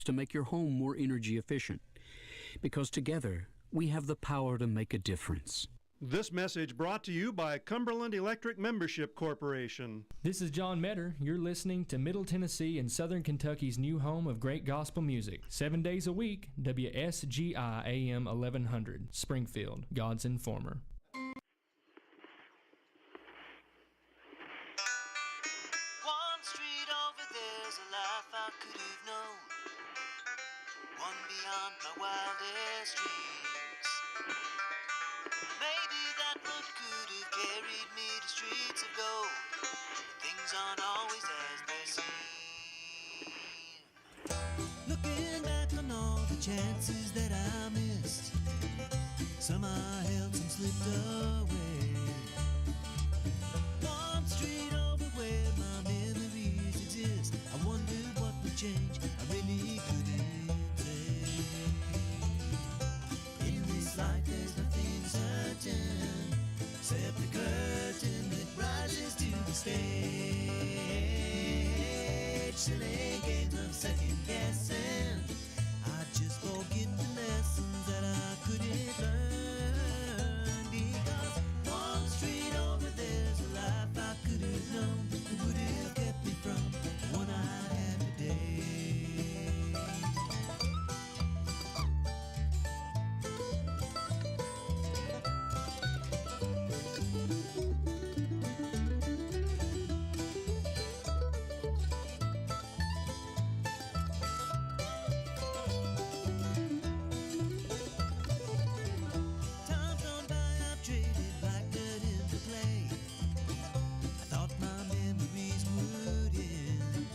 to make your home more energy efficient. Because together, we have the power to make a difference. This message brought to you by Cumberland Electric Membership Corporation. This is John Metter. You're listening to Middle Tennessee and Southern Kentucky's new home of great gospel music. 7 days a week, WSGI AM 1100, Springfield, God's Informer. One street over there's a life I could have known, one beyond my wildest dreams. Maybe that road could have carried me to streets of gold, but things aren't always as they seem. Looking back on all the chances that I missed, some I held, some slipped away. One street over where my memories exist, I wondered what would change, I really couldn't say. In this life there's nothing certain, except the curtain that rises to the stage. Silly games of second guessing, I just forget the lessons that I couldn't learn. Because one street over there's a life I could have known, that would have kept me from the one I had today. Times gone by, I've traded black dirt into clay. I thought my memories would end.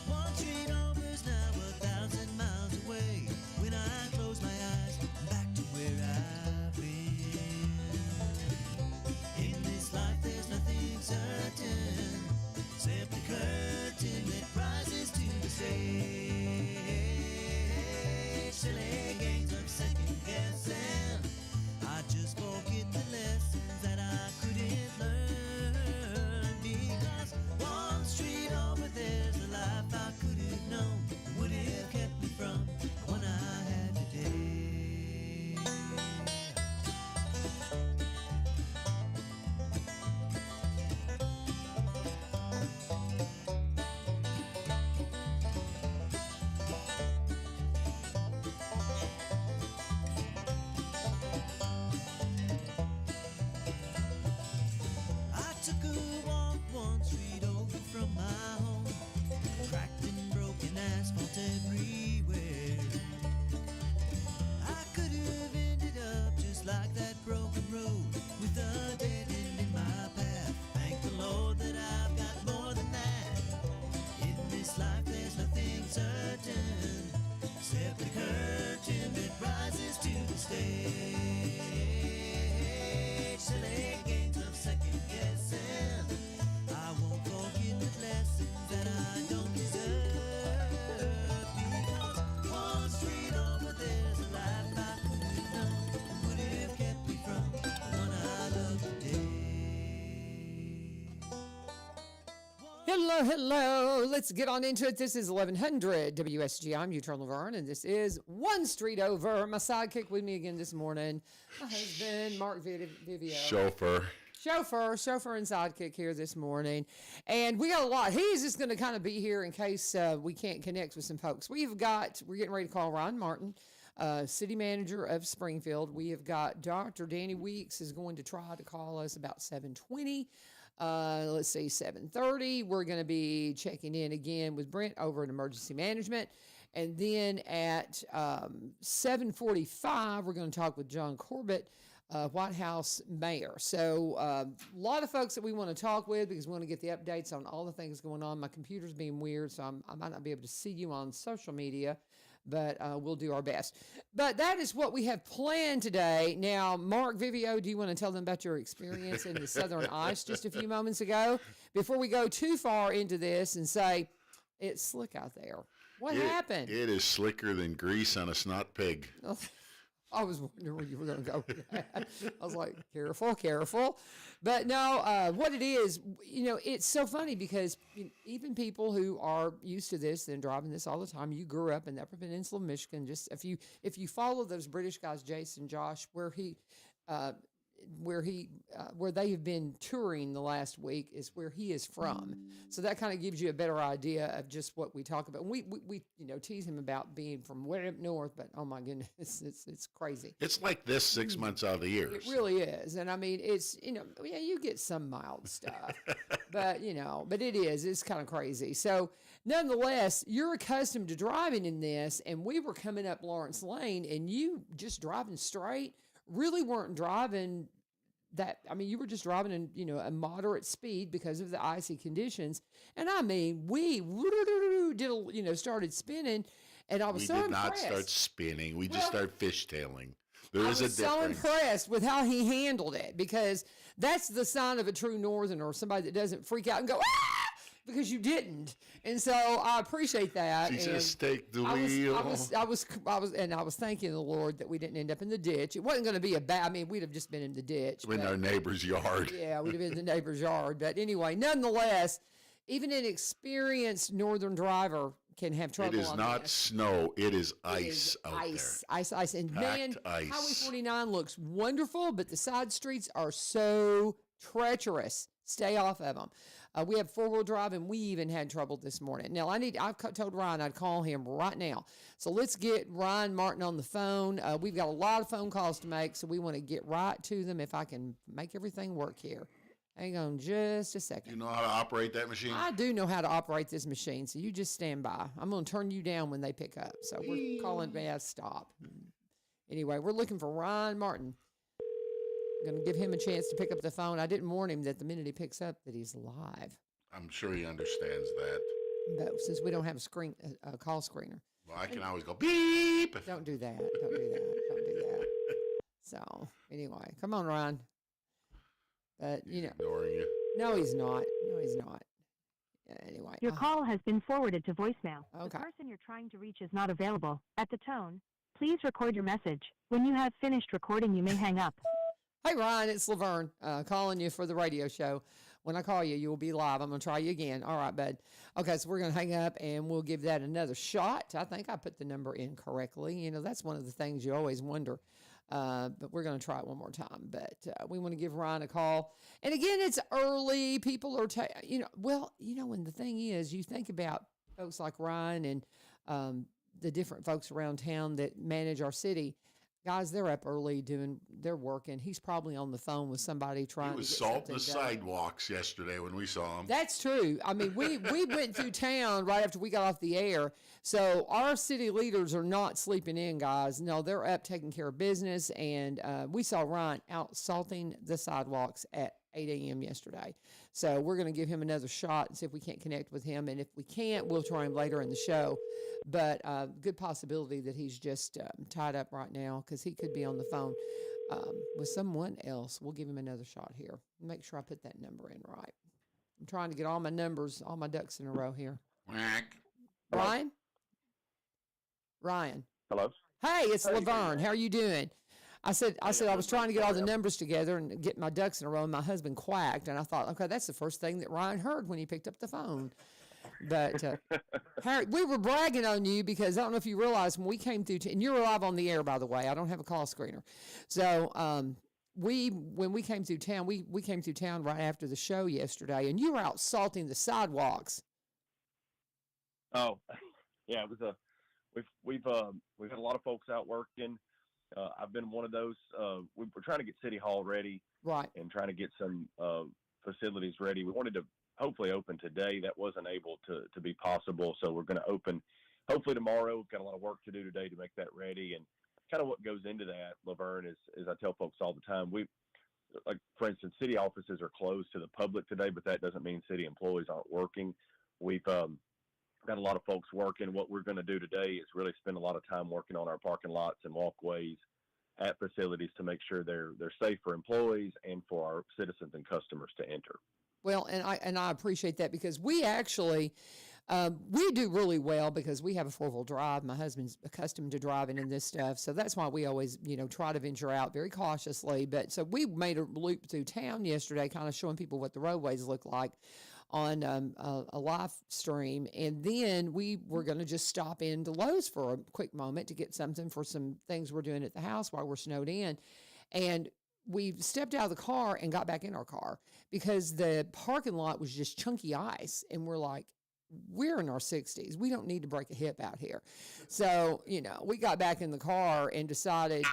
One street over's now 1,000 miles away. When I close my eyes, I'm back to where I've been. In this life there's nothing certain, except the curtain that rises to the stage. Silly games of second guessing, I just forget the lessons that I couldn't learn. Because one street over there's a life I could have known, that would have kept me from the one I had today. I took a walk one street over from my home, cracked and broken asphalt everywhere. I could have ended up just like that broken road, with a dead end in my path. Thank the Lord that I've got more than that. In this life there's nothing certain, except the curtain that rises to the stage. Silly games of second guessing, I won't forget the lessons that I don't deserve. Because one street over there's a life I could have known, that would have kept me from the one I love today. Hello. Let's get on into it. This is 1100 WSG. I'm LaVern, and this is One Street Over. My sidekick with me again this morning, my husband, Mark Vivio. Chauffeur Chauffeur and sidekick here this morning. And we got a lot. He's just going to kind of be here in case we can't connect with some folks. We're getting ready to call Ron Martin, city manager of Springfield. We have got Dr. Danny Weeks is going to try to call us about 7:20. Let's see, 7:30. We're going to be checking in again with Brent over at Emergency Management. And then at 7:45, we're going to talk with John Corbett, White House mayor. So a lot of folks that we want to talk with because we want to get the updates on all the things going on. My computer's being weird, so I might not be able to see you on social media, but we'll do our best. But that is what we have planned today. Now, Mark Vivio, do you want to tell them about your experience in the Southern Ice just a few moments ago? Before we go too far into this and say, it's slick out there. What happened? It is slicker than grease on a snot pig. I was wondering where you were going to go with that. I was like, careful, careful. But no, what it is, it's so funny because even people who are used to this and driving this all the time, you grew up in the Upper Peninsula of Michigan. Just if you follow those British guys, Jason, Josh, where they have been touring the last week is where he is from. So that kind of gives you a better idea of just what we talk about. We tease him about being from way up north, but oh my goodness, it's crazy. It's like this 6 months out of the year. It really is. And I mean, it's, you get some mild stuff, but it's kind of crazy. So nonetheless, you're accustomed to driving in this, and we were coming up Lawrence Lane and you just driving straight, really weren't driving that. I mean, you were just driving in, a moderate speed because of the icy conditions. And I mean, we started spinning, and I was so impressed. We did not start spinning. We just started fishtailing. There is a difference. I was so impressed with how he handled it, because that's the sign of a true Northerner, or somebody that doesn't freak out and go, ah! Because you didn't. And so I appreciate that. Jesus, take the wheel. I was thanking the Lord that we didn't end up in the ditch. It wasn't going to be we'd have just been in the ditch. In our neighbor's yard. Yeah, we'd have been in the neighbor's yard. But anyway, nonetheless, even an experienced northern driver can have trouble. It is not snow. It is ice out there. Ice. And man, ice. Highway 49 looks wonderful, but the side streets are so treacherous. Stay off of them. We have four-wheel drive, and we even had trouble this morning. Now, I've told Ryan I'd call him right now. So let's get Ryan Martin on the phone. We've got a lot of phone calls to make, so we want to get right to them if I can make everything work here. Hang on just a second. You know how to operate that machine? I do know how to operate this machine, so you just stand by. I'm going to turn you down when they pick up. So we're calling stop. Anyway, we're looking for Ryan Martin. I'm going to give him a chance to pick up the phone. I didn't warn him that the minute he picks up that he's live. I'm sure he understands that. But since we don't have a call screener. Well, I can always go beep. Don't do that. Don't do that. So, anyway, come on, Ryan. But, Ignoring you. No, he's not. Anyway. Your call has been forwarded to voicemail. Okay. The person you're trying to reach is not available. At the tone, please record your message. When you have finished recording, you may hang up. Hey, Ryan, it's LaVern calling you for the radio show. When I call you, you will be live. I'm going to try you again. All right, bud. Okay, so we're going to hang up, and we'll give that another shot. I think I put the number in correctly. That's one of the things you always wonder. But we're going to try it one more time. But we want to give Ryan a call. And again, it's early. People are, and the thing is, you think about folks like Ryan and the different folks around town that manage our city. Guys, they're up early doing their work, and he's probably on the phone with somebody trying to get something done. He was salting the sidewalks yesterday when we saw him. That's true. I mean, we went through town right after we got off the air, so our city leaders are not sleeping in, guys. No, they're up taking care of business, and we saw Ryan out salting the sidewalks at 8 a.m. yesterday. So we're going to give him another shot and see if we can't connect with him, and if we can't, we'll try him later in the show. But good possibility that he's just tied up right now, because he could be on the phone with someone else. We'll give him another shot here. Make sure I put that number in right. I'm trying to get all my numbers, all my ducks in a row here. Ryan? Hello? Hey, it's LaVern. How are you doing? I said I was trying to get all the numbers together and get my ducks in a row, and my husband quacked, and I thought, okay, that's the first thing that Ryan heard when he picked up the phone. But Harry, we were bragging on you because I don't know if you realize when we came through, and you're live on the air, by the way. I don't have a call screener. So when we came through town, we came through town right after the show yesterday, and you were out salting the sidewalks. Oh, yeah, it was we've had a lot of folks out working. I've been one of those. We're trying to get City Hall ready, right, and trying to get some facilities ready. We wanted to hopefully open today. That wasn't able to be possible, so we're going to open hopefully tomorrow. We've got a lot of work to do today to make that ready, and kind of what goes into that, LaVern, is I tell folks all the time, like, for instance, city offices are closed to the public today, but that doesn't mean city employees aren't working. We've got a lot of folks working. What we're going to do today is really spend a lot of time working on our parking lots and walkways at facilities to make sure they're safe for employees and for our citizens and customers to enter. Well, and I appreciate that, because we actually We do really well because we have a 4-wheel drive. My husband's accustomed to driving in this stuff, so that's why we always, try to venture out very cautiously. But so we made a loop through town yesterday, kind of showing people what the roadways look like on a live stream, and then we were going to just stop into Lowe's for a quick moment to get something for some things we're doing at the house while we're snowed in, and we stepped out of the car and got back in our car because the parking lot was just chunky ice, and we're like, we're in our 60s. We don't need to break a hip out here. So, we got back in the car and decided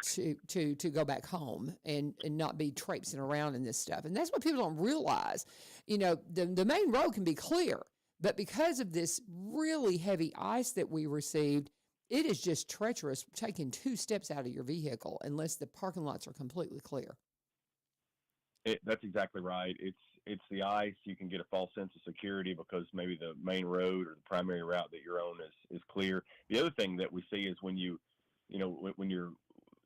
to go back home and not be traipsing around in this stuff. And that's what people don't realize. The main road can be clear, but because of this really heavy ice that we received, it is just treacherous taking 2 steps out of your vehicle unless the parking lots are completely clear. That's exactly right. It's the ice. You can get a false sense of security because maybe the main road or the primary route that you're on is clear. The other thing that we see is when you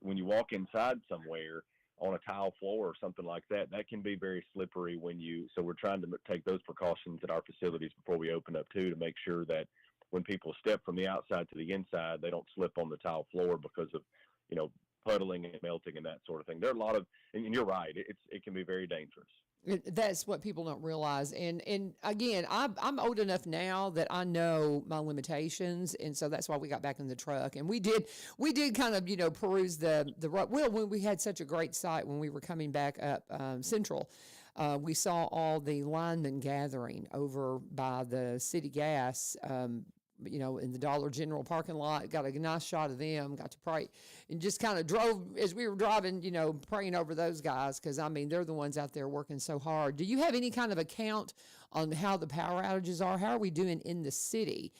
walk inside somewhere on a tile floor or something like that, that can be very slippery so we're trying to take those precautions at our facilities before we open up too, to make sure that when people step from the outside to the inside, they don't slip on the tile floor because of, puddling and melting and that sort of thing. There are a lot of, and you're right, it can be very dangerous. That's what people don't realize. And again, I'm old enough now that I know my limitations. And so that's why we got back in the truck. And we did kind of, peruse the road. Well, when we had such a great sight when we were coming back up Central, we saw all the linemen gathering over by the city gas, in the Dollar General parking lot. Got a nice shot of them, got to pray, and just kind of drove as we were driving, praying over those guys because, they're the ones out there working so hard. Do you have any kind of account on how the power outages are? How are we doing in the city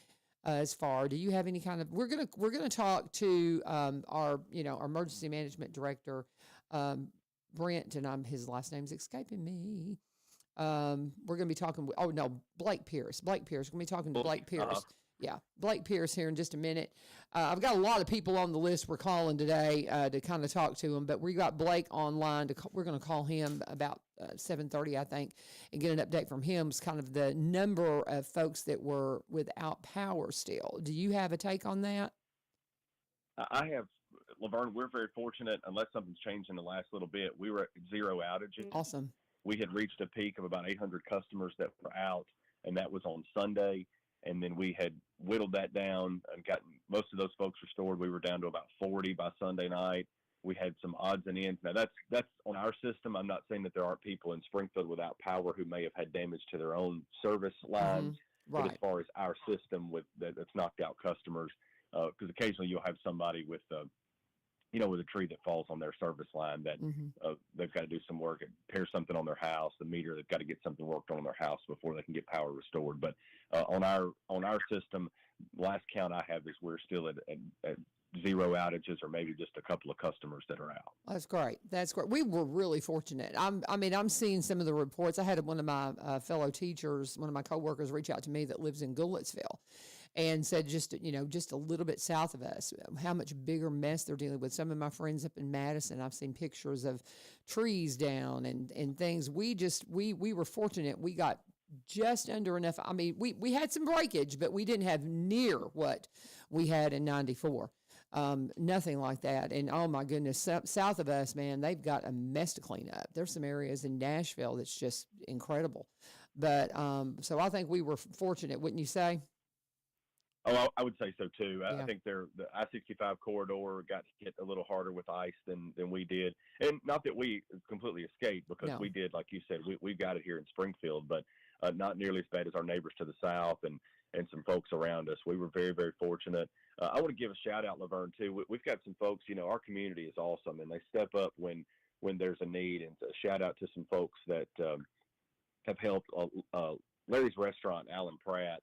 as far? Do you have any kind of – we're gonna talk to our emergency management director, Brent, and his last name's escaping me. We're going to be talking – Blake Pierce. We're going to be talking to Blake Pierce. Yeah, Blake Pierce here in just a minute. I've got a lot of people on the list we're calling today to kind of talk to him, but we got Blake online. We're going to call him about 7:30, I think, and get an update from him. It's kind of the number of folks that were without power still. Do you have a take on that? I have, LaVern, we're very fortunate, unless something's changed in the last little bit. We were at 0 outages. Awesome. We had reached a peak of about 800 customers that were out, and that was on Sunday. And then we had whittled that down and gotten most of those folks restored. We were down to about 40 by Sunday night. We had some odds and ends. Now, that's on our system. I'm not saying that there aren't people in Springfield without power who may have had damage to their own service lines. Right. But as far as our system that's knocked out customers, because occasionally you'll have somebody with with a tree that falls on their service line that they've got to do some work and repair something on their house, the meter, they've got to get something worked on their house before they can get power restored. But on our system, last count I have is we're still at 0 outages or maybe just a couple of customers that are out. That's great. That's great. We were really fortunate. I'm seeing some of the reports. I had one of my fellow teachers, one of my coworkers reach out to me that lives in Gouletsville and said just a little bit south of us, how much bigger mess they're dealing with. Some of my friends up in Madison, I've seen pictures of trees down and things. We were fortunate. We got just under enough. We had some breakage, but we didn't have near what we had in 94. Nothing like that. And oh my goodness, south of us, man, they've got a mess to clean up. There's some areas in Nashville that's just incredible. But so I think we were fortunate, wouldn't you say? Oh, I would say so too. Yeah. I think the I-65 corridor got hit a little harder with ice than we did, and not that we completely escaped because we did, like you said, we got it here in Springfield, but not nearly as bad as our neighbors to the south and some folks around us. We were very, very fortunate. I want to give a shout out, LaVern, too. We've got some folks. Our community is awesome, and they step up when there's a need. And a shout out to some folks that have helped. Larry's Restaurant, Alan Pratt,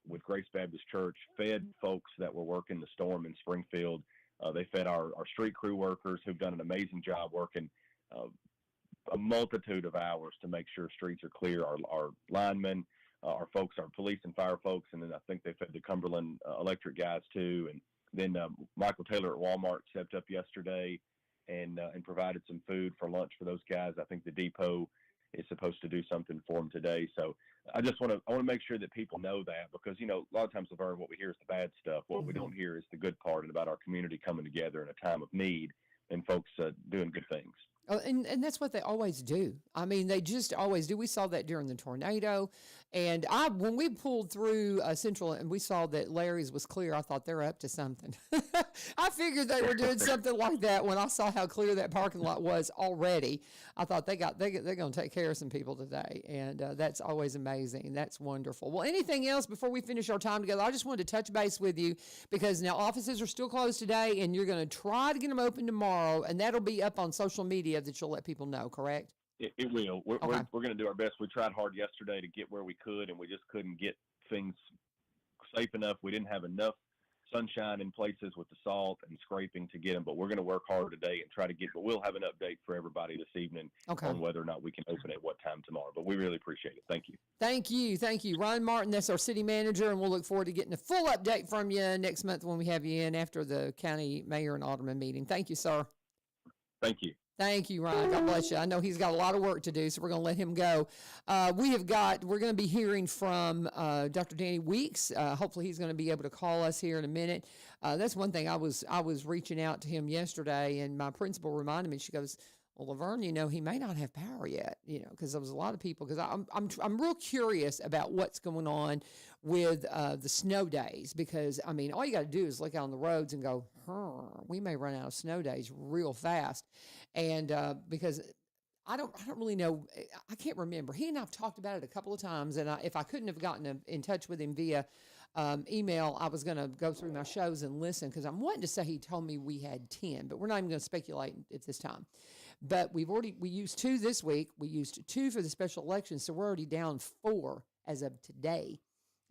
with Grace Baptist Church, fed folks that were working the storm in Springfield. They fed our street crew workers who've done an amazing job working a multitude of hours to make sure streets are clear. Our linemen, our folks, our police and fire folks, and then I think they fed the Cumberland electric guys too. And then Michael Taylor at Walmart stepped up yesterday and provided some food for lunch for those guys. I think the depot is supposed to do something for them today. So I want to make sure that people know that, because, a lot of times, LaVern, what we hear is the bad stuff. What we don't hear is the good part, and about our community coming together in a time of need and folks doing good things. Oh, and that's what they always do. I mean, they just always do. We saw that during the tornado. And when we pulled through Central and we saw that Larry's was clear, I thought they're up to something. I figured they were doing something like that when I saw how clear that parking lot was already. I thought they're going to take care of some people today. And that's always amazing. That's wonderful. Well, anything else before we finish our time together? I just wanted to touch base with you because now offices are still closed today, and you're going to try to get them open tomorrow, and that'll be up on social media that you'll let people know, correct? It will. We're going to do our best. We tried hard yesterday to get where we could, and we just couldn't get things safe enough. We didn't have enough sunshine in places with the salt and scraping to get them, but we're going to work hard today and try to get, but we'll have an update for everybody this evening on whether or not we can open at what time tomorrow. But we really appreciate it. Thank you. Thank you. Thank you. Ryan Martin, that's our city manager, and we'll look forward to getting a full update from you next month when we have you in after the county mayor and alderman meeting. Thank you, sir. Thank you. Thank you, Ryan. God bless you. I know he's got a lot of work to do, so we're going to let him go. We're going to be hearing from Dr. Danny Weeks. Hopefully he's going to be able to call us here in a minute. That's one thing I was reaching out to him yesterday, and my principal reminded me, she goes, well, LaVern, he may not have power yet, because there was a lot of people, because I'm real curious about what's going on with the snow days, because, all you got to do is look out on the roads and go, we may run out of snow days real fast. And because I don't really know, I can't remember. He and I've talked about it a couple of times, and if I couldn't have gotten in touch with him via email, I was going to go through my shows and listen, because I'm wanting to say he told me we had 10, but we're not even going to speculate at this time. But we used 2 this week. We used 2 for the special election, so we're already down 4 as of today.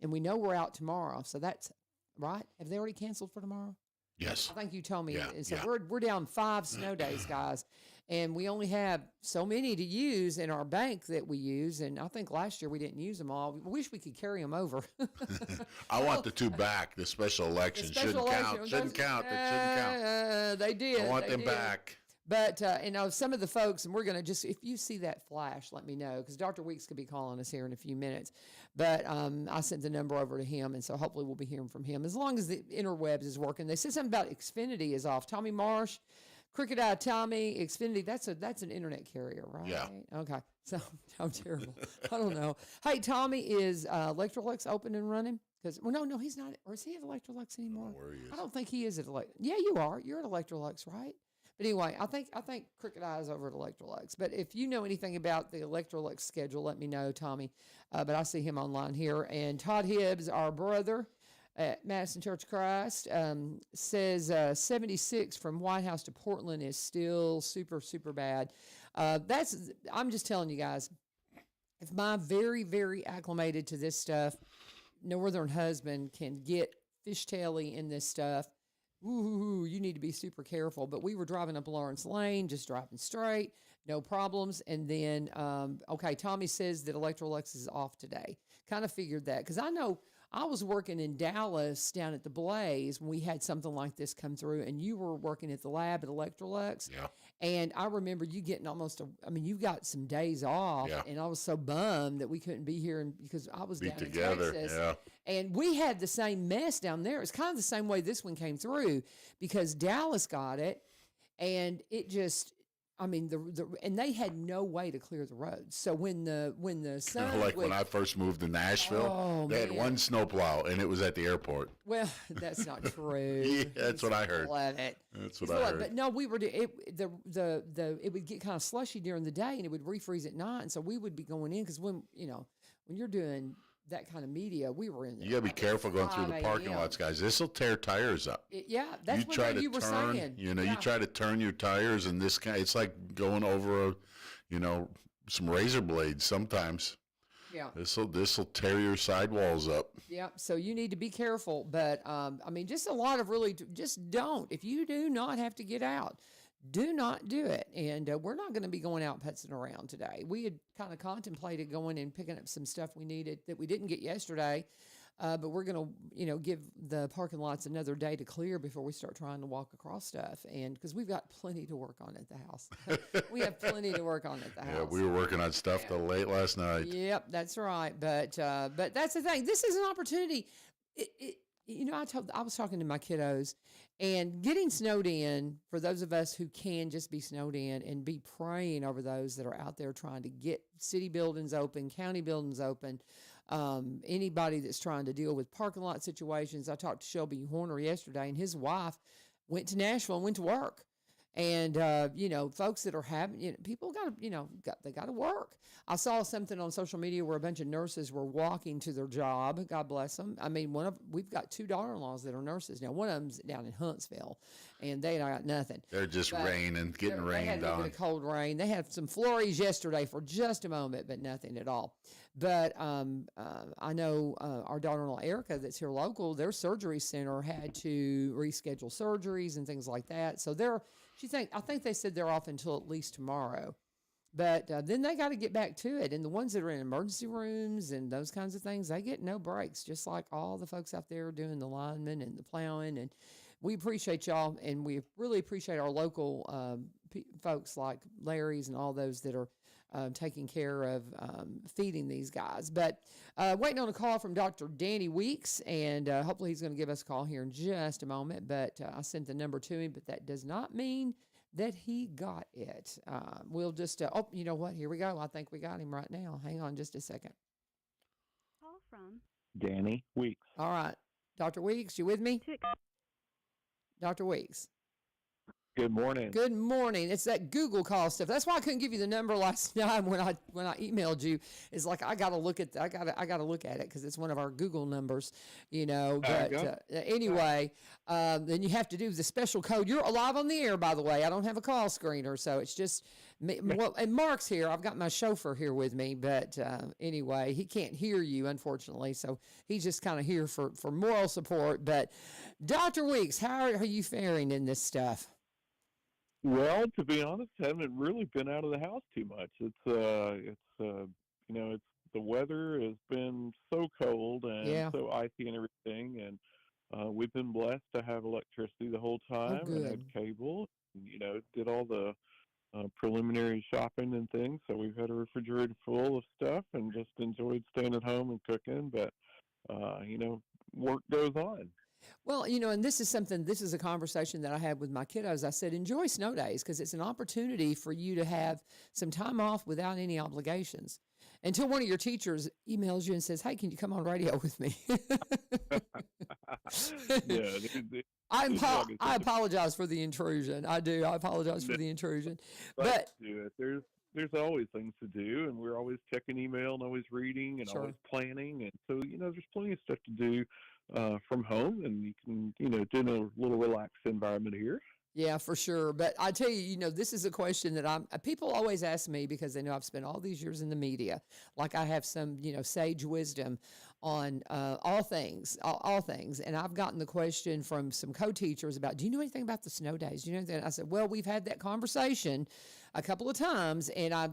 And we know we're out tomorrow, so that's right. Have they already canceled for tomorrow? Yes. I think you told me. Yeah, And so yeah. we're down 5 snow days, guys. And we only have so many to use in our bank that we use. And I think last year we didn't use them all. We wish we could carry them over. I want the 2 back. The special election shouldn't count. Shouldn't count. It shouldn't count. They did. I want them back. But, some of the folks, and we're going to just, if you see that flash, let me know, because Dr. Weeks could be calling us here in a few minutes. But I sent the number over to him, and so hopefully we'll be hearing from him. As long as the interwebs is working. They said something about Xfinity is off. Tommy Marsh, Crooked Eye Tommy, Xfinity, that's an internet carrier, right? Yeah. Okay. So I'm terrible. I don't know. Hey, Tommy, is Electrolux open and running? Because, no, he's not. Or is he at Electrolux anymore? Where he is. I don't think he is at Electrolux. Yeah, you are. You're at Electrolux, right? But anyway, I think Crooked Eye is over at Electrolux. But if you know anything about the Electrolux schedule, let me know, Tommy. But I see him online here. And Todd Hibbs, our brother at Madison Church of Christ, says 76 from White House to Portland is still super, super bad. I'm just telling you guys, if my very, very acclimated to this stuff northern husband can get fishtaily in this stuff, ooh, you need to be super careful. But we were driving up Lawrence Lane, just driving straight, no problems. And then, Tommy says that Electrolux is off today. Kind of figured that, because I know I was working in Dallas down at the Blaze when we had something like this come through, and you were working at the lab at Electrolux. Yeah. And I remember you getting you got some days off, Yeah. and I was so bummed that we couldn't be here because I was down together. in Texas. Yeah. And we had the same mess down there. It's kind of the same way this one came through, because Dallas got it, and it just, and they had no way to clear the roads. So when the sun When I first moved to Nashville, they had one snowplow, and it was at the airport. Well, that's not true. Yeah, that's what I heard. Love it. That's what I heard. But no, we were it would get kind of slushy during the day, and it would refreeze at night, and so we would be going in, because when you're doing that kind of media, we were in there. You got to be careful going through the 5 parking a.m. lots, guys. This will tear tires up. That's what you were saying. You try to turn your tires, and it's like going over some razor blades sometimes. Yeah. This will tear your sidewalls up. Yeah. So you need to be careful. But, just a lot of just don't. If you do not have to get out, do not do it. And we're not going to be going out putzing around today. We had kind of contemplated going and picking up some stuff we needed that we didn't get yesterday. But we're going to, give the parking lots another day to clear before we start trying to walk across stuff. And because we've got plenty to work on at the house. We have plenty to work on at the house. Yeah, we were working on stuff till late last night. Yep, that's right. But that's the thing. This is an opportunity. I was talking to my kiddos, and getting snowed in, for those of us who can just be snowed in, and be praying over those that are out there trying to get city buildings open, county buildings open, anybody that's trying to deal with parking lot situations. I talked to Shelby Horner yesterday, and his wife went to Nashville and went to work. And, folks that are having, people they got to work. I saw something on social media where a bunch of nurses were walking to their job. God bless them. I mean, we've got two daughter-in-laws that are nurses. Now, one of them's down in Huntsville, and they got nothing. They're just getting rained They had a on. little bit of cold rain. They had some flurries yesterday for just a moment, but nothing at all. But I know our daughter-in-law, Erica, that's here local, their surgery center had to reschedule surgeries and things like that. So I think they said they're off until at least tomorrow. But then they got to get back to it. And the ones that are in emergency rooms and those kinds of things, they get no breaks, just like all the folks out there doing the linemen and the plowing. And we appreciate y'all, and we really appreciate our local folks like Larry's and all those that are taking care of feeding these guys. But waiting on a call from Dr. Danny Weeks, and hopefully he's going to give us a call here in just a moment. But I sent the number to him, but that does not mean that he got it. We'll just, you know what? Here we go. I think we got him right now. Hang on just a second. Call from Danny Weeks. All right. Dr. Weeks, you with me? Dr. Weeks. Good morning. Good morning. It's that Google call stuff. That's why I couldn't give you the number last time when I emailed you. It's like I got to look at I got to look at it because it's one of our Google numbers, But anyway, then you have to do the special code. You're live on the air, by the way. I don't have a call screener, so it's just me. Well, and Mark's here. I've got my chauffeur here with me, but anyway, he can't hear you unfortunately, so he's just kind of here for moral support. But Dr. Weeks, how are you faring in this stuff? Well, to be honest, haven't really been out of the house too much. It's the weather has been so cold and so icy and everything, and we've been blessed to have electricity the whole time and had cable. And, did all the preliminary shopping and things. So we've had a refrigerator full of stuff and just enjoyed staying at home and cooking. But work goes on. Well, and this is a conversation that I had with my kiddos. I said, enjoy snow days because it's an opportunity for you to have some time off without any obligations. Until one of your teachers emails you and says, hey, can you come on radio with me? I apologize for the intrusion. I do. I apologize for the intrusion. But there's always things to do, and we're always checking email and always reading and always planning. And so, there's plenty of stuff to do from home, and you can, do in a little relaxed environment here. Yeah, for sure. But I tell you, this is a question that people always ask me because they know I've spent all these years in the media. Like I have some, sage wisdom on all things. And I've gotten the question from some co-teachers about, do you know anything about the snow days? Do you know anything? I said, well, we've had that conversation a couple of times. And I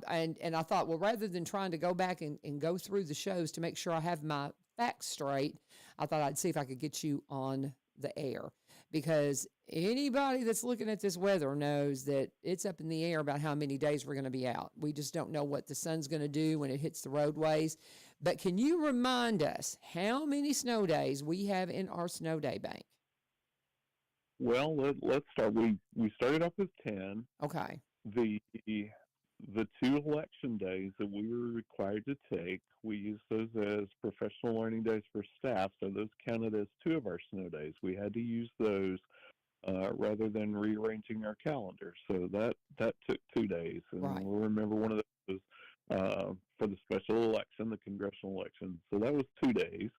thought, well, rather than trying to go back and go through the shows to make sure I have my facts straight, I thought I'd see if I could get you on the air, because anybody that's looking at this weather knows that it's up in the air about how many days we're going to be out. We just don't know what the sun's going to do when it hits the roadways. But can you remind us how many snow days we have in our snow day bank? Well, let's start. We started off with 10. Okay. The 2 election days that we were required to take, we used those as professional learning days for staff, so those counted as 2 of our snow days. We had to use those rather than rearranging our calendar, so that took 2 days. And we'll remember one of those for the special election, the congressional election. So that was 2 days.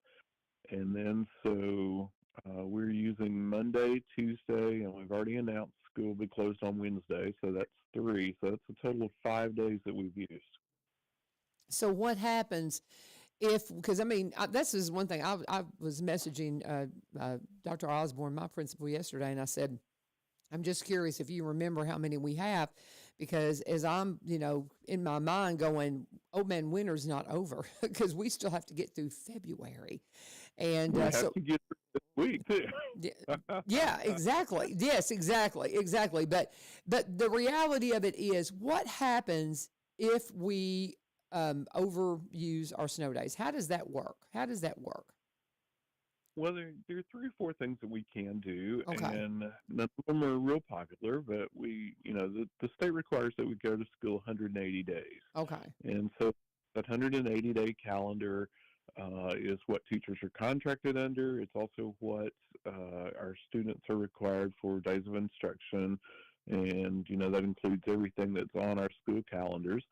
And then so we're using Monday, Tuesday, and we've already announced school will be closed on Wednesday, so that's 3. So that's a total of 5 days that we've used. So what happens because this is one thing. I was messaging Dr. Osborne, my principal, yesterday, and I said, I'm just curious if you remember how many we have, because as I'm, in my mind going, oh man, winter's not over because we still have to get through February. And we have to get through this week too. yeah, exactly. Yes, exactly. But the reality of it is, what happens if we overuse our snow days? How does that work? Well, there are 3 or 4 things that we can do, Okay. and none of them are real popular. But the state requires that we go to school 180 days, Okay. and so that 180-day calendar is what teachers are contracted under. It's also what our students are required for days of instruction, and that includes everything that's on our school calendars.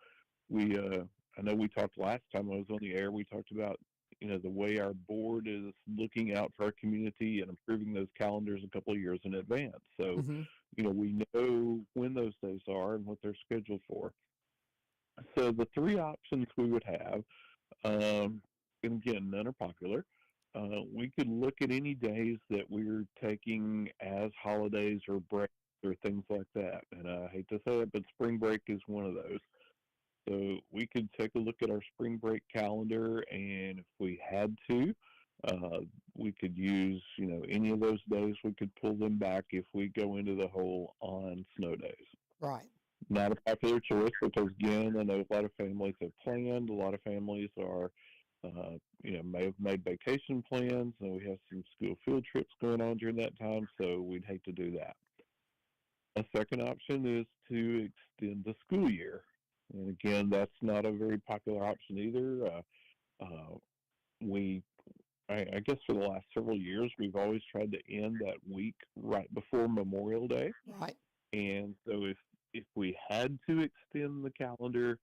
I know we talked last time I was on the air. We talked about the way our board is looking out for our community and improving those calendars a couple of years in advance. So, Mm-hmm. We know when those days are and what they're scheduled for. So the 3 options we would have, and again, none are popular. We could look at any days that we're taking as holidays or breaks or things like that. And I hate to say it, but spring break is one of those. So we could take a look at our spring break calendar, and if we had to, we could use, any of those days. We could pull them back if we go into the hole on snow days. Right. Not a popular choice because, again, I know a lot of families have planned. A lot of families are, may have made vacation plans, and we have some school field trips going on during that time, so we'd hate to do that. A second option is to extend the school year. And again, that's not a very popular option either. I guess for the last several years, we've always tried to end that week right before Memorial Day. Right. And so if we had to extend the calendar,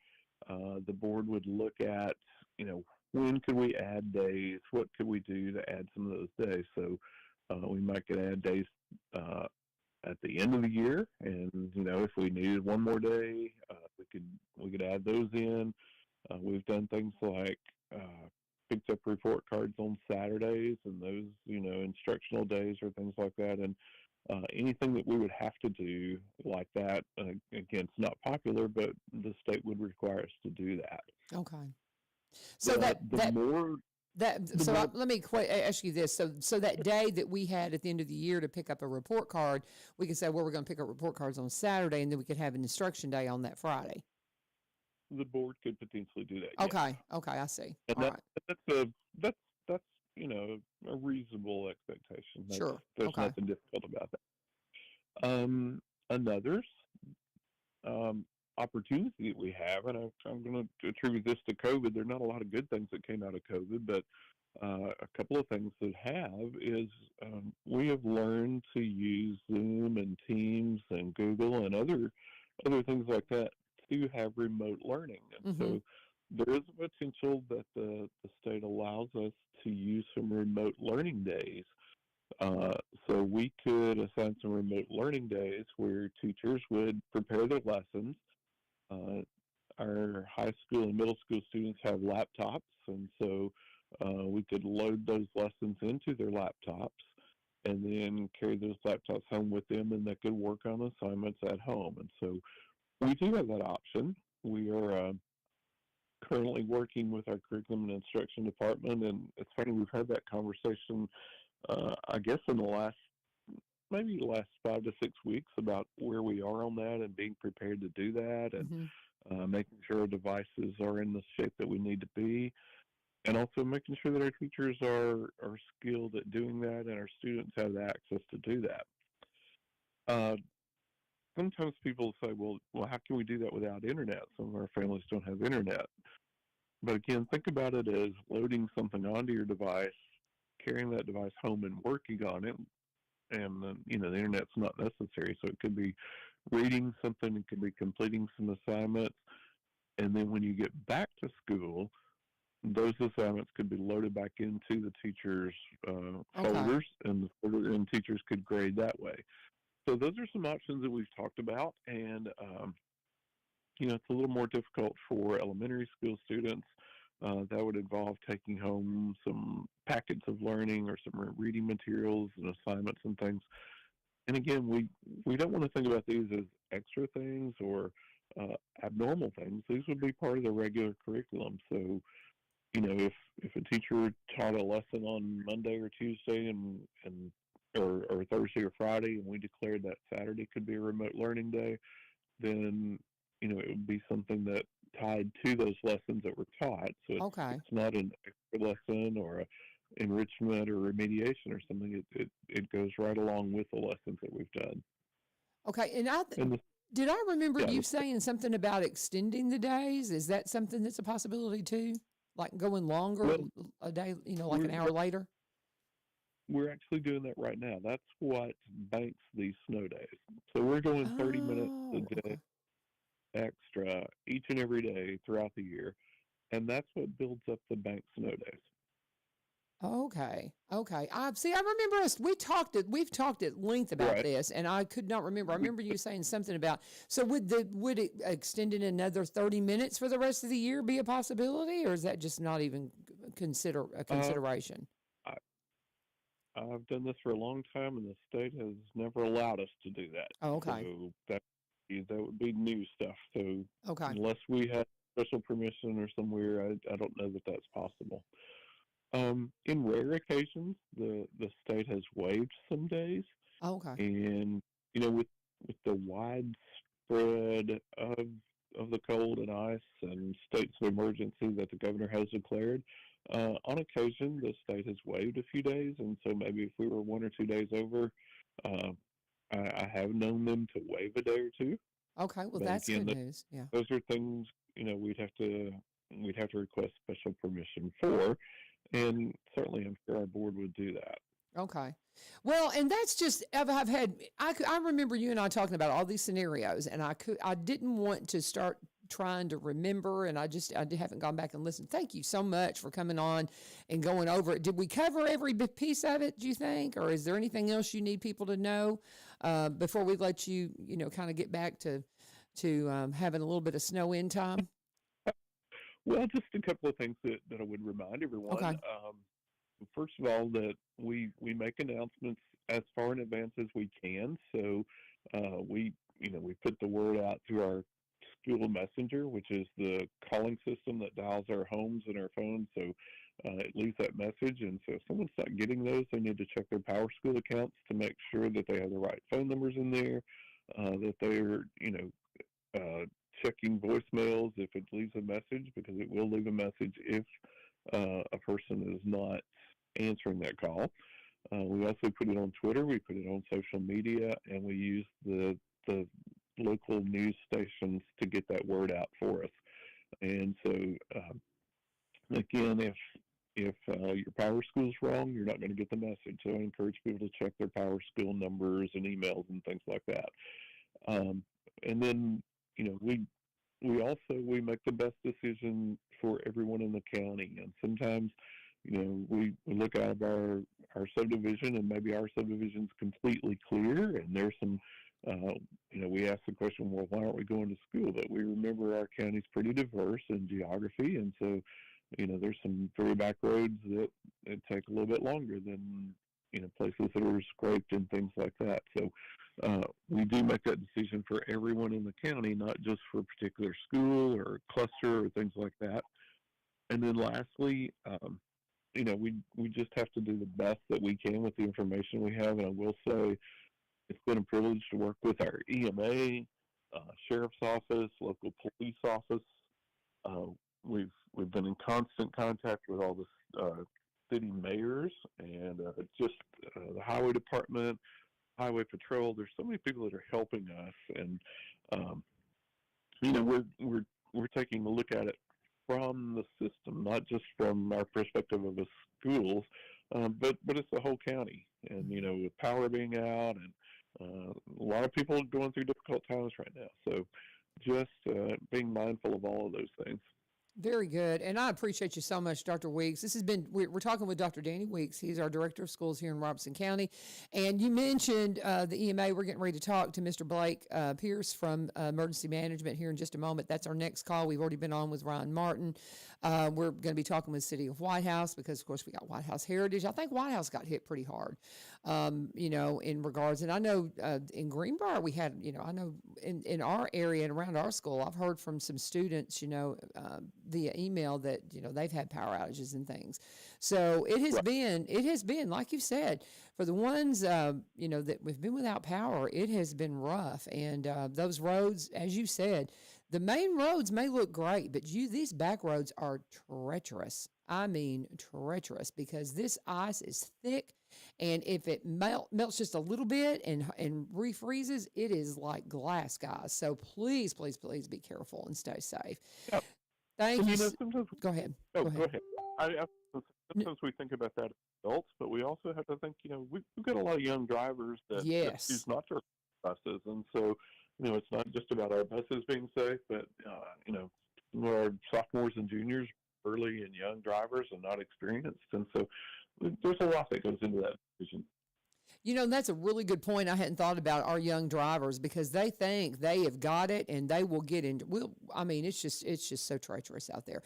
the board would look at, when could we add days? What could we do to add some of those days? So we might could add days at the end of the year, and if we needed one more day, we could add those in. We've done things like picked up report cards on Saturdays, and those instructional days or things like that, and anything that we would have to do like that. Again, it's not popular, but the state would require us to do that. Okay. So let me ask you this. So that day that we had at the end of the year to pick up a report card, we can say, well, we're going to pick up report cards on Saturday, and then we could have an instruction day on that Friday. The board could potentially do that. Okay. Yes. Okay. I see. And All right. that's a reasonable expectation. Sure. There's Okay. nothing difficult about that. Another opportunity that we have, and I'm going to attribute this to COVID. There are not a lot of good things that came out of COVID, but a couple of things that have is we have learned to use Zoom and Teams and Google and other things like that to have remote learning. And so there is a potential that the state allows us to use some remote learning days. So we could assign some remote learning days where teachers would prepare their lessons. Our high school and middle school students have laptops, and so we could load those lessons into their laptops and then carry those laptops home with them, and they could work on assignments at home. And so we do have that option. We are currently working with our curriculum and instruction department, and it's funny, we've had that conversation, I guess, in the last 5 to 6 weeks about where we are on that and being prepared to do that, and making sure our devices are in the shape that we need to be, and also making sure that our teachers are skilled at doing that and our students have the access to do that. Sometimes people say, well, how can we do that without internet? Some of our families don't have internet. But again, think about it as loading something onto your device, carrying that device home and working on it. And then, the internet's not necessary. So it could be reading something, it could be completing some assignments. And then when you get back to school, those assignments could be loaded back into the teacher's folders, and teachers could grade that way. So those are some options that we've talked about, and it's a little more difficult for elementary school students. That would involve taking home some packets of learning or some reading materials and assignments and things. And again, we we don't want to think about these as extra things or abnormal things. These would be part of the regular curriculum. So, if a teacher taught a lesson on Monday or Tuesday or Thursday or Friday, and we declared that Saturday could be a remote learning day, then it would be something that tied to those lessons that were taught. So it's not an extra lesson or a enrichment or remediation or something. It goes right along with the lessons that we've done. Okay, and did I remember you saying something about extending the days? Is that something that's a possibility too? Like going longer a day, like an hour later? We're actually doing that right now. That's what banks these snow days. So we're going 30 minutes a day extra each and every day throughout the year, and that's what builds up the bank snow days. Okay. I remember we've talked at length about this, and I could not remember. I remember you saying something about, so would it extending another 30 minutes for the rest of the year be a possibility, or is that just not even a consideration? I've done this for a long time, and the state has never allowed us to do that. Oh, okay. So that would be new stuff. So unless we have special permission or somewhere, I don't know that that's possible. In rare occasions, the state has waived some days. Okay. And with the widespread of the cold and ice and states of emergency that the governor has declared, on occasion the state has waived a few days. And so maybe if we were 1 or 2 days over, I have known them to waive a day or two. Okay, well, that's good news. Yeah, those are things we'd have to request special permission for. And certainly, I'm sure our board would do that. Okay. Well, and that's just, I remember you and I talking about all these scenarios, and I didn't want to start trying to remember, and I haven't gone back and listened. Thank you so much for coming on and going over it. Did we cover every piece of it, do you think? Or is there anything else you need people to know before we let you, kind of get back to having a little bit of snow in time? Well, just a couple of things that I would remind everyone. Okay. First of all, that we make announcements as far in advance as we can. So we put the word out through our school messenger, which is the calling system that dials our homes and our phones. So it leaves that message. And so if someone's not getting those, they need to check their Power School accounts to make sure that they have the right phone numbers in there, that they're, checking voicemails if it leaves a message, because it will leave a message if a person is not answering that call. We also put it on Twitter, we put it on social media, and we use the local news stations to get that word out for us. And so, again, if your Power School's wrong, you're not going to get the message. So I encourage people to check their Power School numbers and emails and things like that. And then, we make the best decision for everyone in the county. And sometimes, we look out of our subdivision, and maybe our subdivision's completely clear, and there's some, we ask the question, well, why aren't we going to school? But we remember our county's pretty diverse in geography, and so, there's some very back roads that take a little bit longer than, places that are scraped and things like that. So we do make that decision for everyone in the county, not just for a particular school or cluster or things like that. And then lastly, we just have to do the best that we can with the information we have. And I will say it's been a privilege to work with our EMA, sheriff's office, local police office. We've been in constant contact with all the city mayors and just the highway department, highway patrol. There's so many people that are helping us, and we're taking a look at it from the system, not just from our perspective of the schools, but it's the whole county. And with power being out, and a lot of people are going through difficult times right now. So just being mindful of all of those things. Very good. And I appreciate you so much, Dr. Weeks. This has been, we're talking with Dr. Danny Weeks. He's our director of schools here in Robeson County. And you mentioned the EMA. We're getting ready to talk to Mr. Blake Pierce from Emergency Management here in just a moment. That's our next call. We've already been on with Ryan Martin. We're going to be talking with the city of White House because, of course, we got White House Heritage. I think White House got hit pretty hard, in regards. And I know in Greenbrier we had, I know in our area and around our school, I've heard from some students, via email that, they've had power outages and things. So it has been, like you said, for the ones, that we've been without power, it has been rough. And those roads, as you said, the main roads may look great, but these back roads are treacherous. I mean, treacherous, because this ice is thick, and if it melts just a little bit and refreezes, it is like glass, guys. So please, please, please be careful and stay safe. Yep. Thank you. Sometimes, go ahead. Go ahead. Sometimes we think about that as adults, but we also have to think, we've got a lot of young drivers that choose not to ride buses, and so, it's not just about our buses being safe, but, some of our sophomores and juniors, early and young drivers, are not experienced, and so there's a lot that goes into that decision. That's a really good point. I hadn't thought about our young drivers, because they think they have got it and they will get into. It's just so treacherous out there.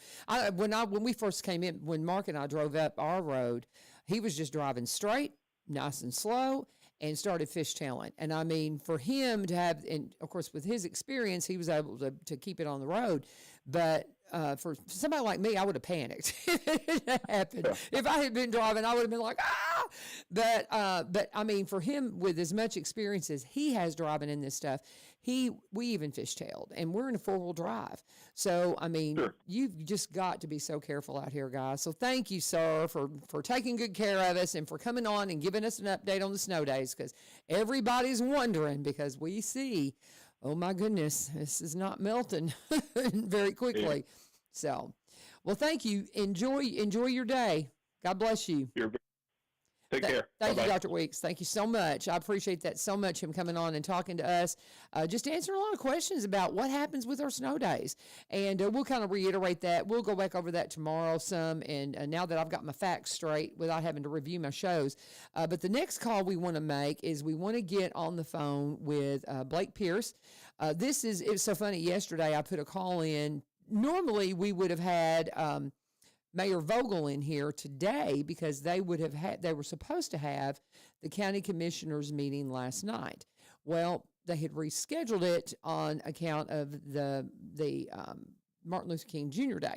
When we first came in, when Mark and I drove up our road, he was just driving straight, nice and slow, and started fishtailing. And for him to have, and of course with his experience, he was able to keep it on the road. But for somebody like me, I would have panicked if it happened. If I had been driving, I would have been like, ah! But for him, with as much experience as he has driving in this stuff, we even fishtailed, and we're in a 4-wheel drive. So, You've just got to be so careful out here, guys. So thank you, sir, for taking good care of us and for coming on and giving us an update on the snow days, because everybody's wondering, because we see, oh my goodness, this is not melting very quickly. Yeah. So, well, thank you. Enjoy your day. God bless you. Take care. Thank you, Dr. Weeks. Thank you so much. I appreciate that so much, him coming on and talking to us, just answering a lot of questions about what happens with our snow days. And we'll kind of reiterate that. We'll go back over that tomorrow some, and now that I've got my facts straight without having to review my shows. But the next call we want to make is we want to get on the phone with Blake Pierce. It was so funny. Yesterday I put a call in. Normally we would have had Mayor Vogel in here today, because they were supposed to have the county commissioners meeting last night. Well, they had rescheduled it on account of the Martin Luther King Jr. Day.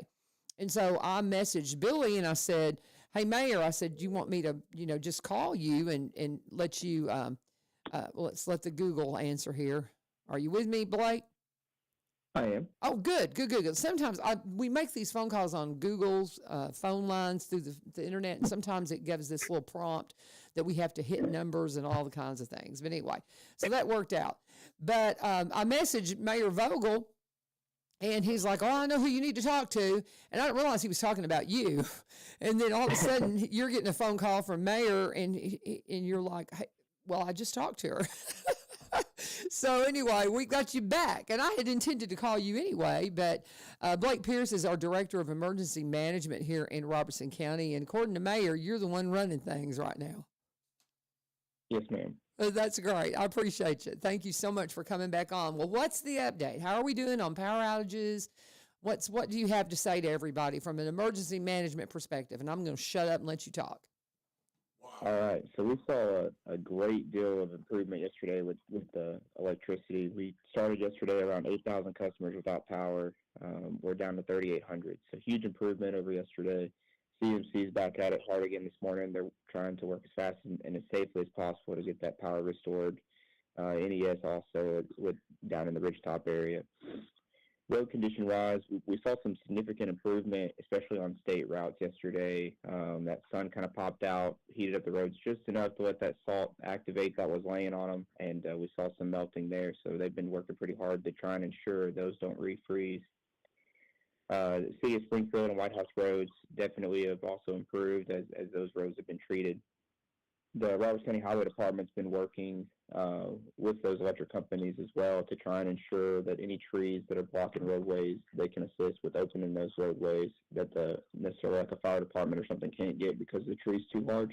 And so I messaged Billy and I said, hey, Mayor, I said, do you want me to, just call you and let you, let's let the Google answer here. Are you with me, Blake? I am. Oh, good. Sometimes we make these phone calls on Google's phone lines through the internet, and sometimes it gives this little prompt that we have to hit numbers and all the kinds of things. But anyway, so that worked out. But I messaged Mayor Vogel, and he's like, oh, I know who you need to talk to. And I didn't realize he was talking about you. And then all of a sudden, you're getting a phone call from Mayor, and you're like, hey, well, I just talked to her. So anyway, we got you back, and I had intended to call you anyway, but Blake Pierce is our Director of Emergency Management here in Robertson County, and according to Mayor, you're the one running things right now. Yes, ma'am. That's great. I appreciate you. Thank you so much for coming back on. Well, what's the update? How are we doing on power outages? What do you have to say to everybody from an emergency management perspective? And I'm going to shut up and let you talk. All right. So we saw a great deal of improvement yesterday with the electricity. We started yesterday around 8,000 customers without power. We're down to 3,800. So huge improvement over yesterday. CMC is back at it hard again this morning. They're trying to work as fast and as safely as possible to get that power restored. NES also down in the Ridgetop area. Road condition-wise, we saw some significant improvement, especially on state routes yesterday. That sun kind of popped out, heated up the roads just enough to let that salt activate that was laying on them, and we saw some melting there. So they've been working pretty hard to try and ensure those don't refreeze. The city of Springfield and White House roads definitely have also improved as those roads have been treated. The Robertson County Highway Department's been working with those electric companies as well to try and ensure that any trees that are blocking roadways, they can assist with opening those roadways that necessarily like a fire department or something can't get because the tree's too large.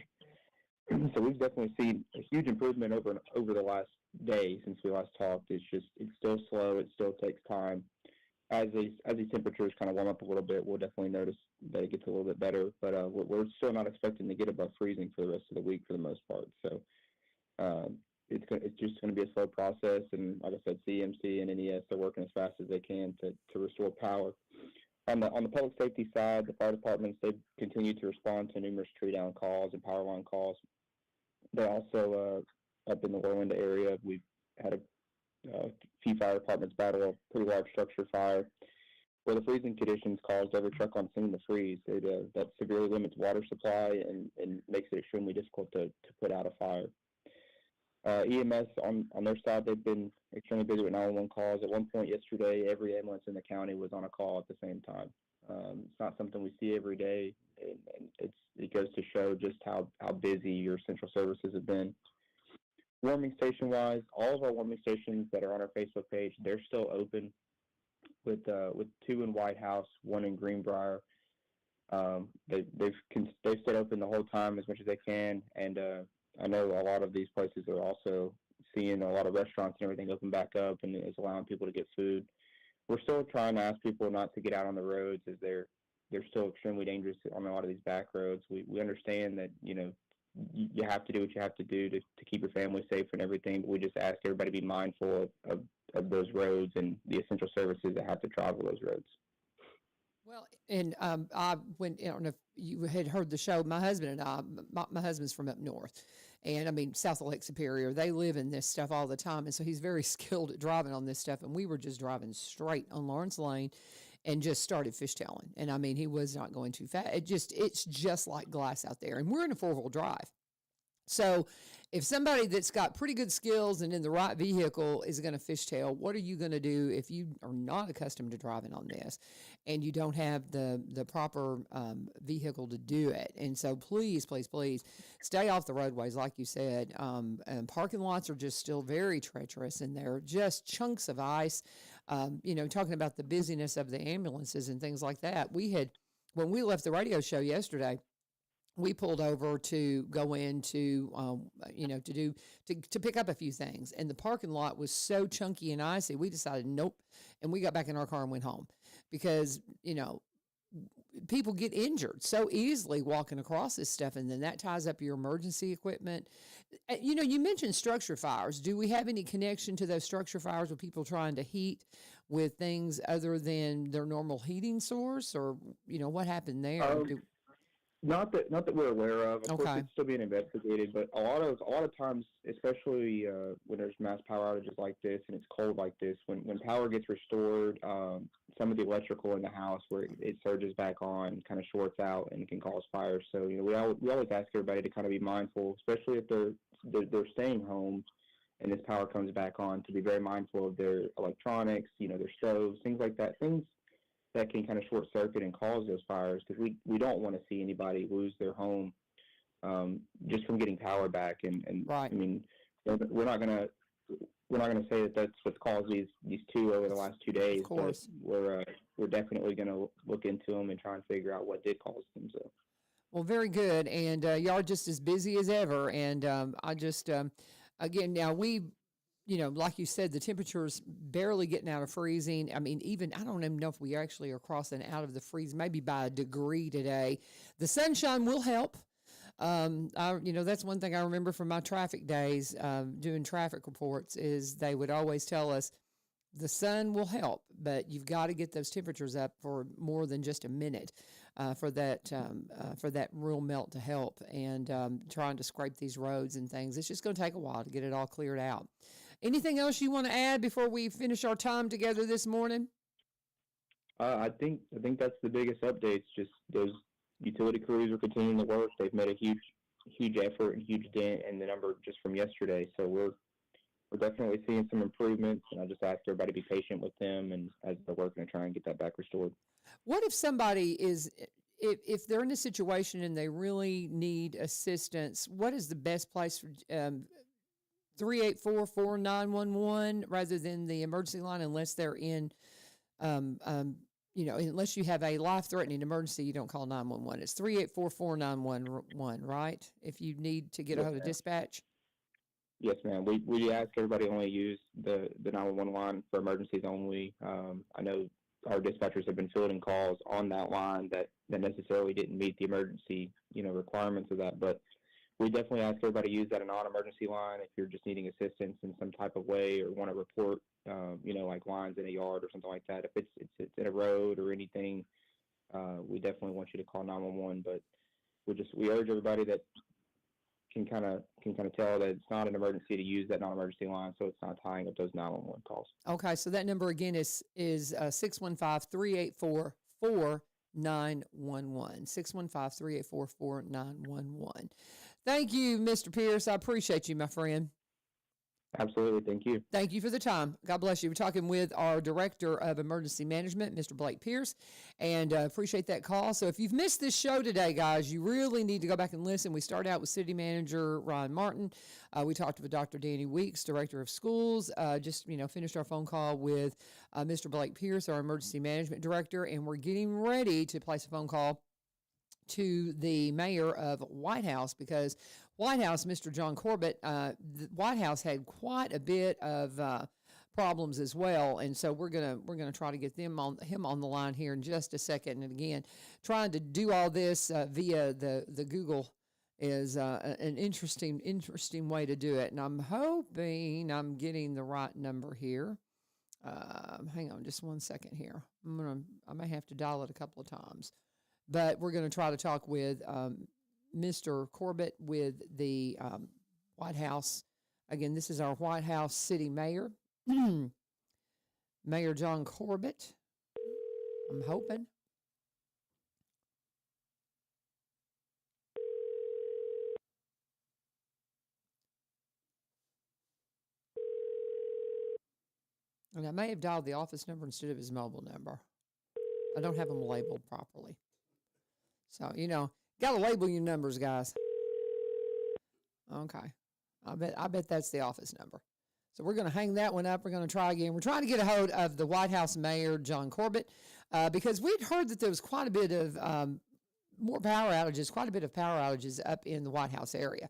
So we've definitely seen a huge improvement over the last day since we last talked. It's still slow. It still takes time. as these temperatures kind of warm up a little bit, we'll definitely notice that it gets a little bit better. But we're still not expecting to get above freezing for the rest of the week for the most part. So it's just going to be a slow process. And like I said, CMC and NES are working as fast as they can to restore power. On the public safety side, the fire departments, they've continued to respond to numerous tree down calls and power line calls. They're also up in the Orlando area. We've had a few fire departments battle a pretty large structure fire where the freezing conditions caused every truck on scene to freeze. That severely limits water supply and makes it extremely difficult to put out a fire. EMS on their side, they've been extremely busy with 911 calls. At one point yesterday, every ambulance in the county was on a call at the same time. It's not something we see every day, and it goes to show just how busy your central services have been. Warming station wise, all of our warming stations that are on our Facebook page, they're still open with 2 in White House, 1 in Greenbrier. They've stayed open the whole time as much as they can, and I know a lot of these places are also seeing a lot of restaurants and everything open back up, and it's allowing people to get food. We're still trying to ask people not to get out on the roads as they're still extremely dangerous on a lot of these back roads. We understand that, you have to do what you have to do to keep your family safe and everything, but we just ask everybody to be mindful of those roads and the essential services that have to travel those roads. Well, and I don't know if you had heard the show. My husband and I, my husband's from up north, and I mean south of Lake Superior. They live in this stuff all the time, and so he's very skilled at driving on this stuff. And we were just driving straight on Lawrence Lane, and just started fishtailing. And I mean, he was not going too fast. It's just like glass out there, and we're in a 4-wheel drive. So if somebody that's got pretty good skills and in the right vehicle is going to fishtail, what are you going to do if you are not accustomed to driving on this and you don't have the proper vehicle to do it? And so please, please, please stay off the roadways, like you said. And parking lots are just still very treacherous, and they're just chunks of ice. Talking about the busyness of the ambulances and things like that. When we left the radio show yesterday, we pulled over to go into, to pick up a few things. And the parking lot was so chunky and icy, we decided nope. And we got back in our car and went home because, people get injured so easily walking across this stuff. And then that ties up your emergency equipment. You mentioned structure fires. Do we have any connection to those structure fires with people trying to heat with things other than their normal heating source, or, what happened there? Not that we're aware of. Of course, it's still being investigated. But a lot of times, especially when there's mass power outages like this and it's cold like this, when power gets restored, some of the electrical in the house where it surges back on kind of shorts out and can cause fires. So we always ask everybody to kind of be mindful, especially if they're staying home and this power comes back on, to be very mindful of their electronics, their stoves, things like that, things that can kind of short circuit and cause those fires, because we don't want to see anybody lose their home just from getting power back. And right. I mean, we're not gonna say that that's what's caused these two over the last 2 days. Of course, but we're definitely gonna look into them and try and figure out what did cause them. So. Well, very good, and y'all are just as busy as ever. And I just again now we. Like you said, the temperature's barely getting out of freezing. I mean, I don't even know if we actually are crossing out of the freeze, maybe by a degree today. The sunshine will help. That's one thing I remember from my traffic days, doing traffic reports, is they would always tell us the sun will help, but you've got to get those temperatures up for more than just a minute for that real melt to help. And trying to scrape these roads and things, it's just going to take a while to get it all cleared out. Anything else you want to add before we finish our time together this morning? I think that's the biggest updates. Just those utility crews are continuing to work. They've made a huge effort and huge dent in the number just from yesterday. So we're definitely seeing some improvements, and I just ask everybody to be patient with them and as they're working to try and get that back restored. What if somebody is, if they're in a situation and they really need assistance, what is the best place for 384-4911 rather than the emergency line, unless they're in, unless you have a life-threatening emergency, you don't call 911. It's 384-4911, right? If you need to get a hold of dispatch. Yes, ma'am. We ask everybody only use the 911 line for emergencies only. I know our dispatchers have been fielding calls on that line that necessarily didn't meet the emergency, requirements of that. But we definitely ask everybody to use that non-emergency line if you're just needing assistance in some type of way or want to report, like lines in a yard or something like that. If it's in a road or anything, we definitely want you to call 911. But we urge everybody that can kind of tell that it's not an emergency to use that non-emergency line, so it's not tying up those 911 calls. Okay, so that number again is 615-384-4911. 615-384-4911. Thank you, Mr. Pierce. I appreciate you, my friend. Absolutely. Thank you. Thank you for the time. God bless you. We're talking with our Director of Emergency Management, Mr. Blake Pierce, and appreciate that call. So if you've missed this show today, guys, you really need to go back and listen. We started out with City Manager Ryan Martin. We talked with Dr. Danny Weeks, Director of Schools. Finished our phone call with Mr. Blake Pierce, our Emergency Management Director, and we're getting ready to place a phone call to the mayor of White House, because White House, Mr. John Corbett, the White House had quite a bit of problems as well, and so we're gonna try to get him on the line here in just a second. And again, trying to do all this via the Google is an interesting way to do it, and I'm hoping I'm getting the right number here. Hang on just one second here. I may have to dial it a couple of times. But we're going to try to talk with Mr. Corbett with the White House. Again, this is our White House City Mayor, Mayor John Corbett. I'm hoping. And I may have dialed the office number instead of his mobile number. I don't have them labeled properly. So, got to label your numbers, guys. Okay. I bet that's the office number. So we're going to hang that one up. We're going to try again. We're trying to get a hold of the White House Mayor, John Corbett, because we'd heard that there was quite a bit of quite a bit of power outages up in the White House area.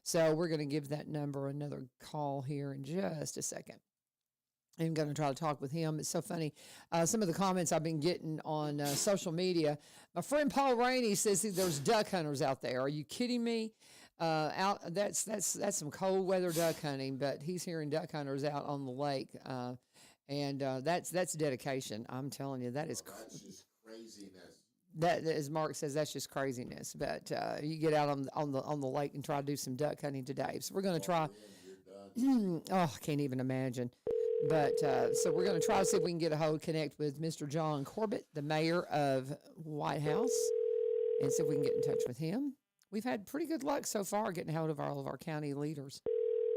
So we're going to give that number another call here in just a second. I'm going to try to talk with him. It's so funny. Some of the comments I've been getting on social media. My friend Paul Rainey says there's duck hunters out there. Are you kidding me? That's some cold weather duck hunting, but he's hearing duck hunters out on the lake, and that's dedication. I'm telling you, that's just craziness. That, as Mark says, that's just craziness. But you get out on the lake and try to do some duck hunting today. So we're going to try. Oh, I can't even imagine. But so we're going to try to see if we can connect with Mr. John Corbett, the mayor of White House, and see if we can get in touch with him. We've had pretty good luck so far getting hold of all of our county leaders,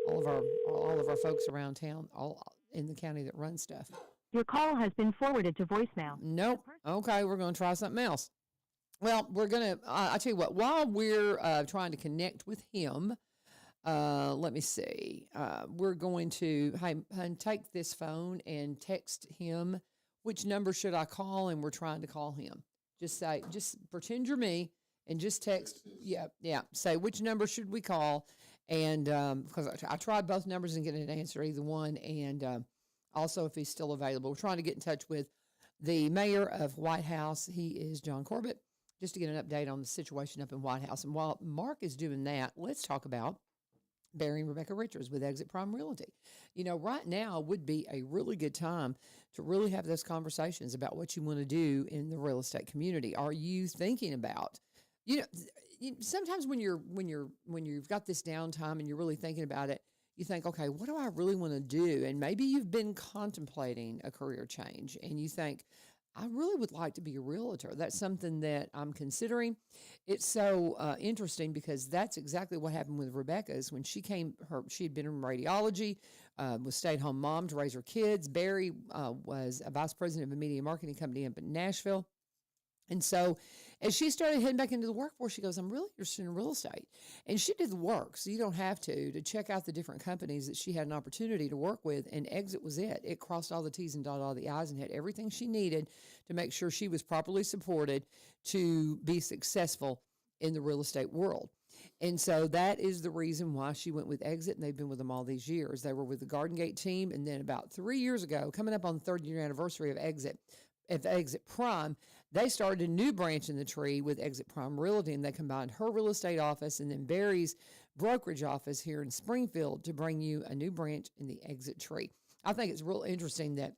all of our folks around town, all in the county that run stuff. Your call has been forwarded to voicemail. Nope. Okay, we're going to try something else. Well, we're going to, I tell you what, while we're trying to connect with him, let me see. We're going to take this phone and text him. Which number should I call? And we're trying to call him. Just pretend you're me and just text. Yeah. Say, which number should we call? And because I tried both numbers and getting an answer, either one. And also if he's still available. We're trying to get in touch with the mayor of White House. He is John Corbett, just to get an update on the situation up in White House. And while Mark is doing that, let's talk about Barry and Rebecca Richards with Exit Prime Realty. Right now would be a really good time to really have those conversations about what you want to do in the real estate community. Are you thinking about, sometimes when you've got this downtime and you're really thinking about it, you think, okay, what do I really want to do? And maybe you've been contemplating a career change and you think, I really would like to be a realtor. That's something that I'm considering. It's so interesting because that's exactly what happened with Rebecca. Is when she had been in radiology, was stay-at-home mom to raise her kids. Barry was a vice president of a media marketing company up in Nashville. And so as she started heading back into the workforce, she goes, I'm really interested in real estate. And she did the work, so you don't have to check out the different companies that she had an opportunity to work with, and Exit was it. It crossed all the T's and dotted all the I's and had everything she needed to make sure she was properly supported to be successful in the real estate world. And so that is the reason why she went with Exit, and they've been with them all these years. They were with the Garden Gate team, and then about 3 years ago, coming up on the third year anniversary of Exit, at Exit Prime, they started a new branch in the tree with Exit Prime Realty, and they combined her real estate office and then Barry's brokerage office here in Springfield to bring you a new branch in the Exit tree. I think it's real interesting that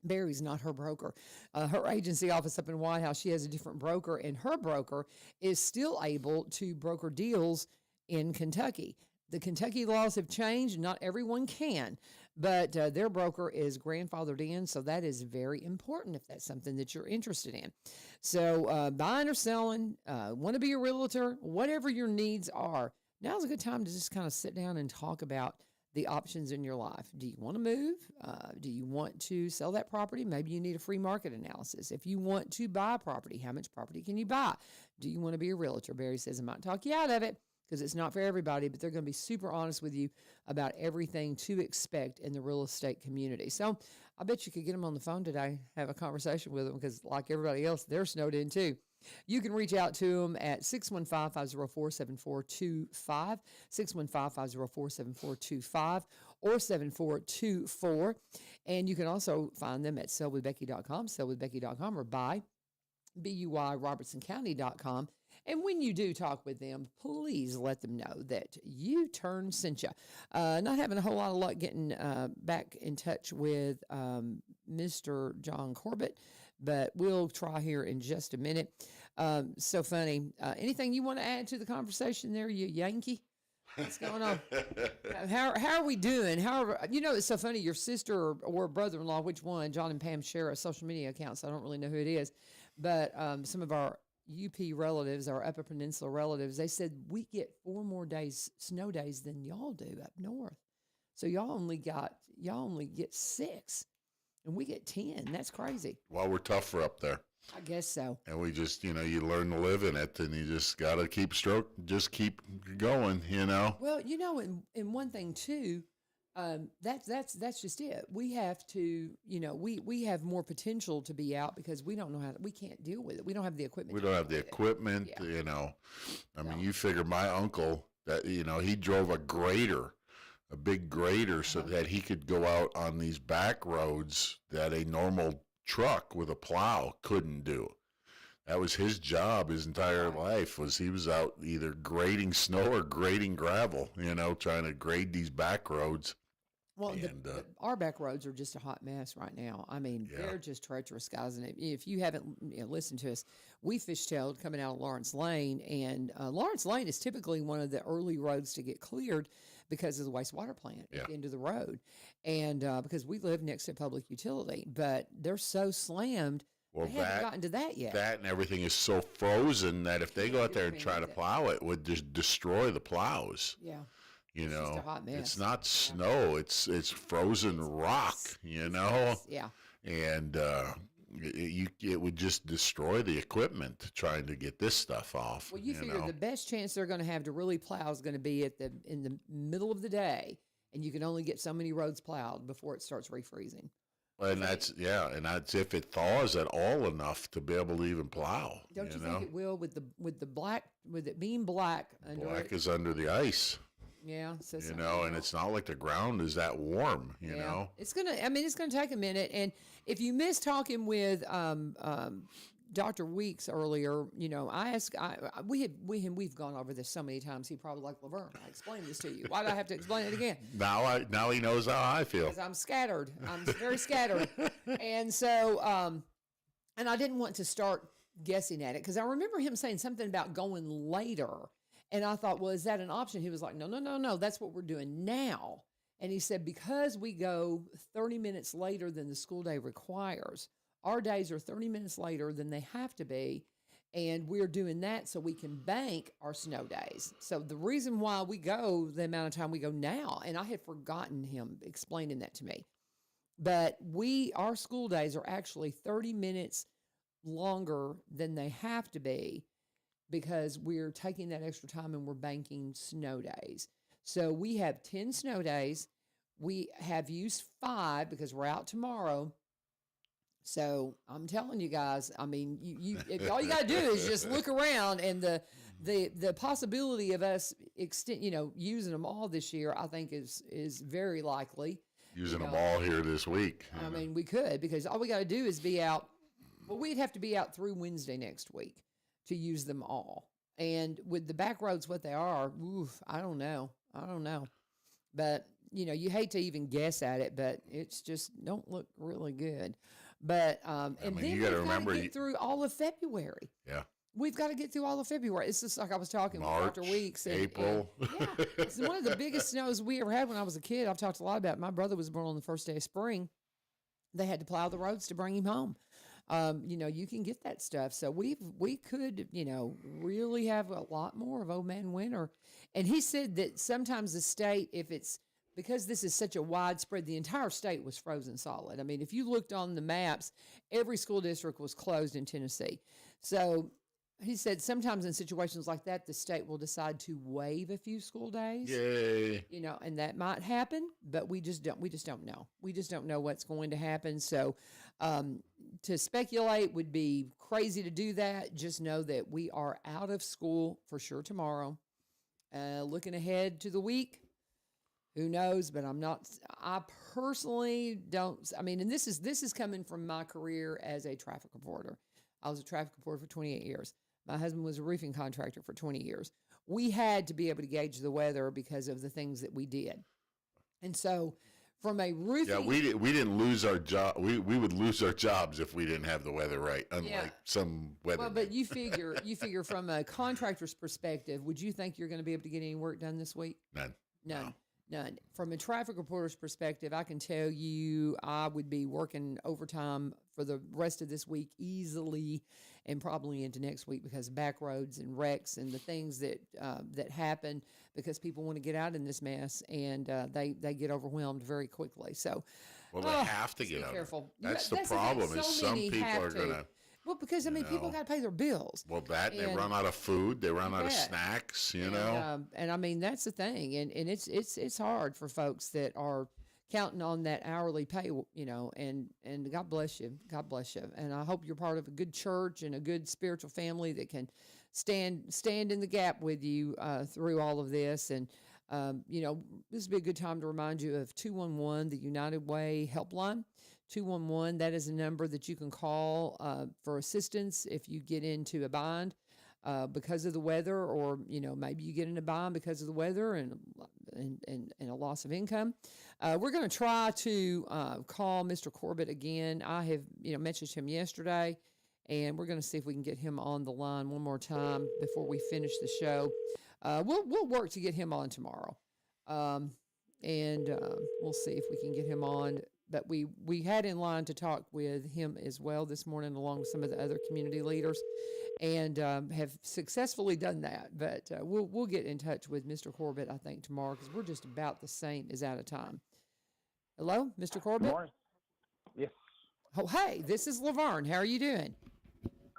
Barry's not her broker. Her agency office up in White House, she has a different broker, and her broker is still able to broker deals in Kentucky. The Kentucky laws have changed. Not everyone can, but their broker is grandfathered in, so that is very important if that's something that you're interested in. So buying or selling, want to be a realtor, whatever your needs are, now's a good time to just kind of sit down and talk about the options in your life. Do you want to move? Do you want to sell that property? Maybe you need a free market analysis. If you want to buy a property, how much property can you buy? Do you want to be a realtor? Barry says I might talk you out of it, because it's not for everybody, but they're going to be super honest with you about everything to expect in the real estate community. So I bet you could get them on the phone today, have a conversation with them, because like everybody else, they're snowed in too. You can reach out to them at 615-504-7425, 615-504-7425, or 7424. And you can also find them at sellwithbecky.com, sellwithbecky.com, or BUYRobertsonCounty.com. And when you do talk with them, please let them know that U-Turn sent you. Not having a whole lot of luck getting back in touch with Mr. John Corbett, but we'll try here in just a minute. So funny. Anything you want to add to the conversation there, you Yankee? What's going on? How are we doing? It's so funny. Your sister or brother-in-law, which one? John and Pam share a social media account, so I don't really know who it is. But some of our UP relatives, our Upper Peninsula relatives, they said we get 4 more snow days than y'all do up north. So y'all only get 6, and we get 10. That's crazy. Well, we're tougher up there. I guess so. And we just, you learn to live in it, and you just got to keep keep going, Well, and one thing too, that's just it. We have to, we have more potential to be out because we don't know we can't deal with it. We don't have the equipment. We don't have the equipment, Yeah. I mean, you figure my uncle that, he drove a big grader so that he could go out on these back roads that a normal truck with a plow couldn't do. That was his job his entire life, he was out either grading snow or grading gravel, trying to grade these back roads. Well, our back roads are just a hot mess right now. I mean, they're just treacherous, guys. And if you haven't listened to us, we fishtailed coming out of Lawrence Lane. And Lawrence Lane is typically one of the early roads to get cleared because of the wastewater plant at the end of the road. And because we live next to a public utility. But they're so slammed, they haven't gotten to that yet. That and everything is so frozen that if they go out there and try to plow it would just destroy the plows. Yeah. It's just a hot mess. It's not snow, it's frozen rock, Yeah. And it would just destroy the equipment trying to get this stuff off. Well, you figure the best chance they're going to have to really plow is going to be in the middle of the day, and you can only get so many roads plowed before it starts refreezing. And that's if it thaws at all enough to be able to even plow. Don't you think it will with the black, with it being black under Black it? is under the ice. Yeah, and it's not like the ground is that warm, you know. It's gonna take a minute. And if you missed talking with Dr. Weeks earlier, we've gone over this so many times. He probably like LaVern. I explained this to you. Why do I have to explain it again? Now he knows how I feel. Because I'm scattered. I'm very scattered, and so and I didn't want to start guessing at it because I remember him saying something about going later. And I thought, well, is that an option? He was like, no, that's what we're doing now. And he said, because we go 30 minutes later than the school day requires, our days are 30 minutes later than they have to be. And we're doing that so we can bank our snow days. So the reason why we go the amount of time we go now, and I had forgotten him explaining that to me, but our school days are actually 30 minutes longer than they have to be, because we're taking that extra time and we're banking snow days. So we have 10 snow days. We have used 5 because we're out tomorrow. So I'm telling you guys, I mean, all you got to do is just look around, and the possibility of us using them all this year, I think is very likely. Using them all here this week. I mean, we could, because all we got to do is be out Well, we'd have to be out through Wednesday next week to use them all. And with the back roads, what they are, I don't know. But, you hate to even guess at it, but it's just don't look really good. But, and then you we've gotta got remember to get through all of February. Yeah. We've got to get through all of February. It's just like I was talking March, with Dr. Weeks. April. Yeah, it's one of the biggest snows we ever had when I was a kid. I've talked a lot about it. My brother was born on the first day of spring. They had to plow the roads to bring him home. You can get that stuff. So we could, really have a lot more of Old Man Winter. And he said that sometimes the state, because this is such a widespread, the entire state was frozen solid. I mean, if you looked on the maps, every school district was closed in Tennessee. So he said sometimes in situations like that, the state will decide to waive a few school days. Yay. And that might happen, but we just don't know. We just don't know what's going to happen. So to speculate would be crazy to do that. Just know that we are out of school for sure tomorrow. Looking ahead to the week, who knows, but I personally don't, and this is coming from my career as a traffic reporter. I was a traffic reporter for 28 years. My husband was a roofing contractor for 20 years. We had to be able to gauge the weather because of the things that we did. And so from a roofing... Yeah, we didn't lose our job. We would lose our jobs if we didn't have the weather right, unlike some weather. Well, but you figure from a contractor's perspective, would you think you're going to be able to get any work done this week? None. None. From a traffic reporter's perspective, I can tell you I would be working overtime for the rest of this week easily and probably into next week because of back roads and wrecks and the things that happen because people want to get out in this mess and they get overwhelmed very quickly. So, well, they have to get out. Careful. That's the problem. Is some people are going to. Well, because people got to pay their bills. Well, they run out of food, they run out of snacks, know. And that's the thing, and it's hard for folks that are counting on that hourly pay, and God bless you, and I hope you're part of a good church and a good spiritual family that can stand in the gap with you through all of this, and this would be a good time to remind you of 211, the United Way helpline. 211, that is a number that you can call for assistance if you get into a bind because of the weather, or maybe you get in a bind because of the weather and a loss of income. We're going to try to call Mr. Corbett again. I have messaged him yesterday, and we're going to see if we can get him on the line one more time before we finish the show. We'll work to get him on tomorrow, and we'll see if we can get him on. But we had in line to talk with him as well this morning, along with some of the other community leaders, and have successfully done that. But we'll get in touch with Mr. Corbett, I think, tomorrow, because we're just about the same as out of time. Hello, Mr. Corbett? Good morning. Yes. Oh, hey, this is LaVern. How are you doing?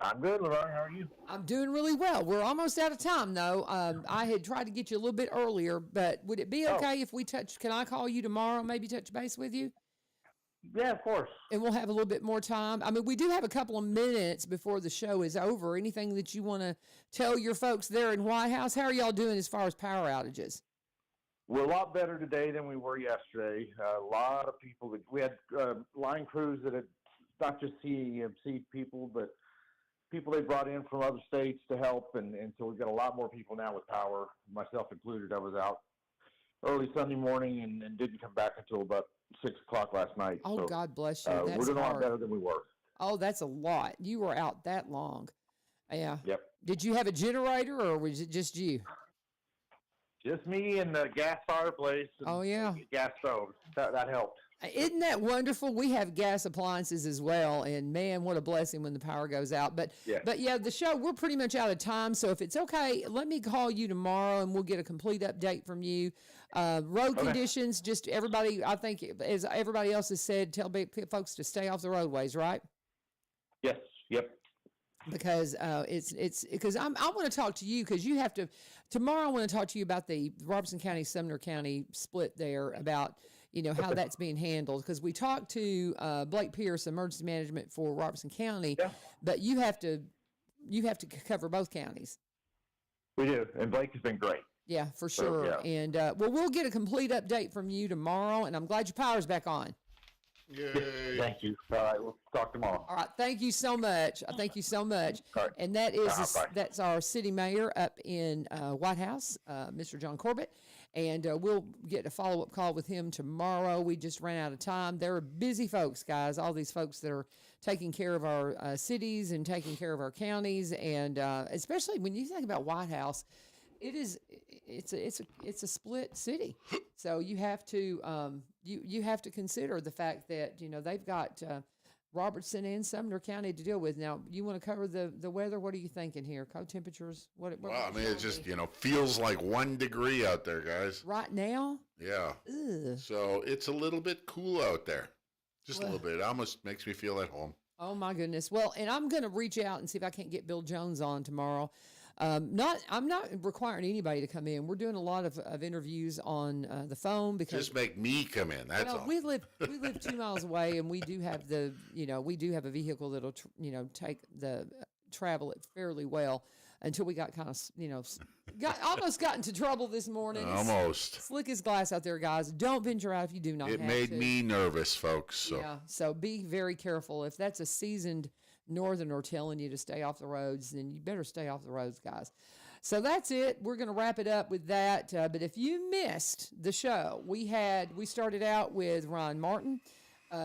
I'm good, LaVern. How are you? I'm doing really well. We're almost out of time, though. I had tried to get you a little bit earlier, but would it be okay if we can I call you tomorrow, maybe touch base with you? Yeah, of course. And we'll have a little bit more time. We do have a couple of minutes before the show is over. Anything that you want to tell your folks there in White House? How are y'all doing as far as power outages? We're a lot better today than we were yesterday. A lot of people. We had line crews that had not just CEMC people, but people they brought in from other states to help. And so we've got a lot more people now with power, myself included. I was out early Sunday morning and didn't come back until about 6 o'clock last night. Oh, so, God bless you. That's we're doing hard. a lot better than we were. Oh, that's a lot. You were out that long. Yeah. Yep. Did you have a generator, or was it just you? Just me and the gas fireplace. And gas stove. That helped. Isn't that wonderful? We have gas appliances as well, and man, what a blessing when the power goes out. But yeah, the show, we're pretty much out of time, so if it's okay, let me call you tomorrow and we'll get a complete update from you. Road conditions, just everybody, I think, as everybody else has said, tell folks to stay off the roadways, right? Yes, yep. Because it's because I want to talk to you, because you have to tomorrow. I want to talk to you about the Robertson County, Sumner County split there, about how that's being handled, because we talked to Blake Pierce, emergency management for Robertson County, but you have to cover both counties. We do, and Blake has been great. Yeah, for sure. And we'll get a complete update from you tomorrow, and I'm glad your power's back on. Yay. Thank you. All right, we'll talk tomorrow. All right, thank you so much. Thank you so much. All right. And that is Bye. that's our city mayor up in White House, Mr. John Corbett, and we'll get a follow-up call with him tomorrow. We just ran out of time. There are busy folks, guys. All these folks that are taking care of our cities and taking care of our counties, and especially when you think about White House. It's a split city, so you have to you have to consider the fact that they've got Robertson and Sumner County to deal with. Now, you want to cover the weather? What are you thinking here? Cold temperatures? What Well, I mean, it just feels like 1 degree out there, guys. right now? Yeah. Ugh. So it's a little bit cool out there, just a little bit. It almost makes me feel at home. Oh my goodness. Well, and I'm going to reach out and see if I can't get Bill Jones on tomorrow. I'm not requiring anybody to come in. We're doing a lot of interviews on the phone because Just make me come in. That's all. we live 2 miles away, and we do have a vehicle that'll take the travel it fairly well until we got kind of almost got into trouble this morning. It's Almost. slick as glass out there, guys. Don't venture out if you do not. It have made to. me nervous, folks. So Yeah, so be very careful. If that's a seasoned northerner telling you to stay off the roads, then you better stay off the roads, guys. So that's it. We're going to wrap it up with that. But if you missed the show, we started out with Ron Martin,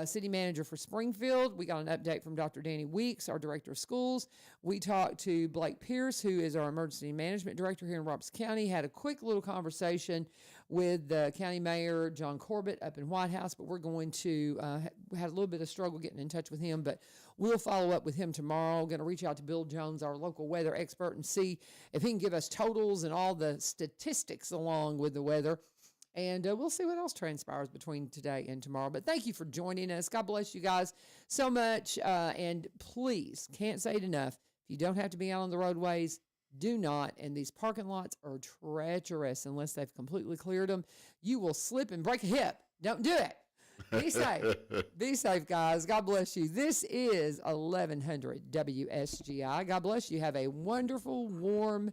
city manager for Springfield. We got an update from Dr. Danny Weeks, our director of schools. We talked to Blake Pierce, who is our emergency management director here in Robertson County. Had a quick little conversation with the county mayor, John Corbett, up in White House, but we're going to had a little bit of struggle getting in touch with him, but we'll follow up with him tomorrow. Going to reach out to Bill Jones, our local weather expert, and see if he can give us totals and all the statistics along with the weather. And we'll see what else transpires between today and tomorrow. But thank you for joining us. God bless you guys so much. And please, can't say it enough, if you don't have to be out on the roadways, do not. And these parking lots are treacherous unless they've completely cleared them. You will slip and break a hip. Don't do it. Be safe. Be safe, guys. God bless you. This is 1100 WSGI. God bless you. Have a wonderful, warm,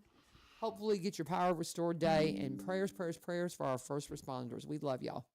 hopefully get your power restored day, and prayers for our first responders. We love y'all.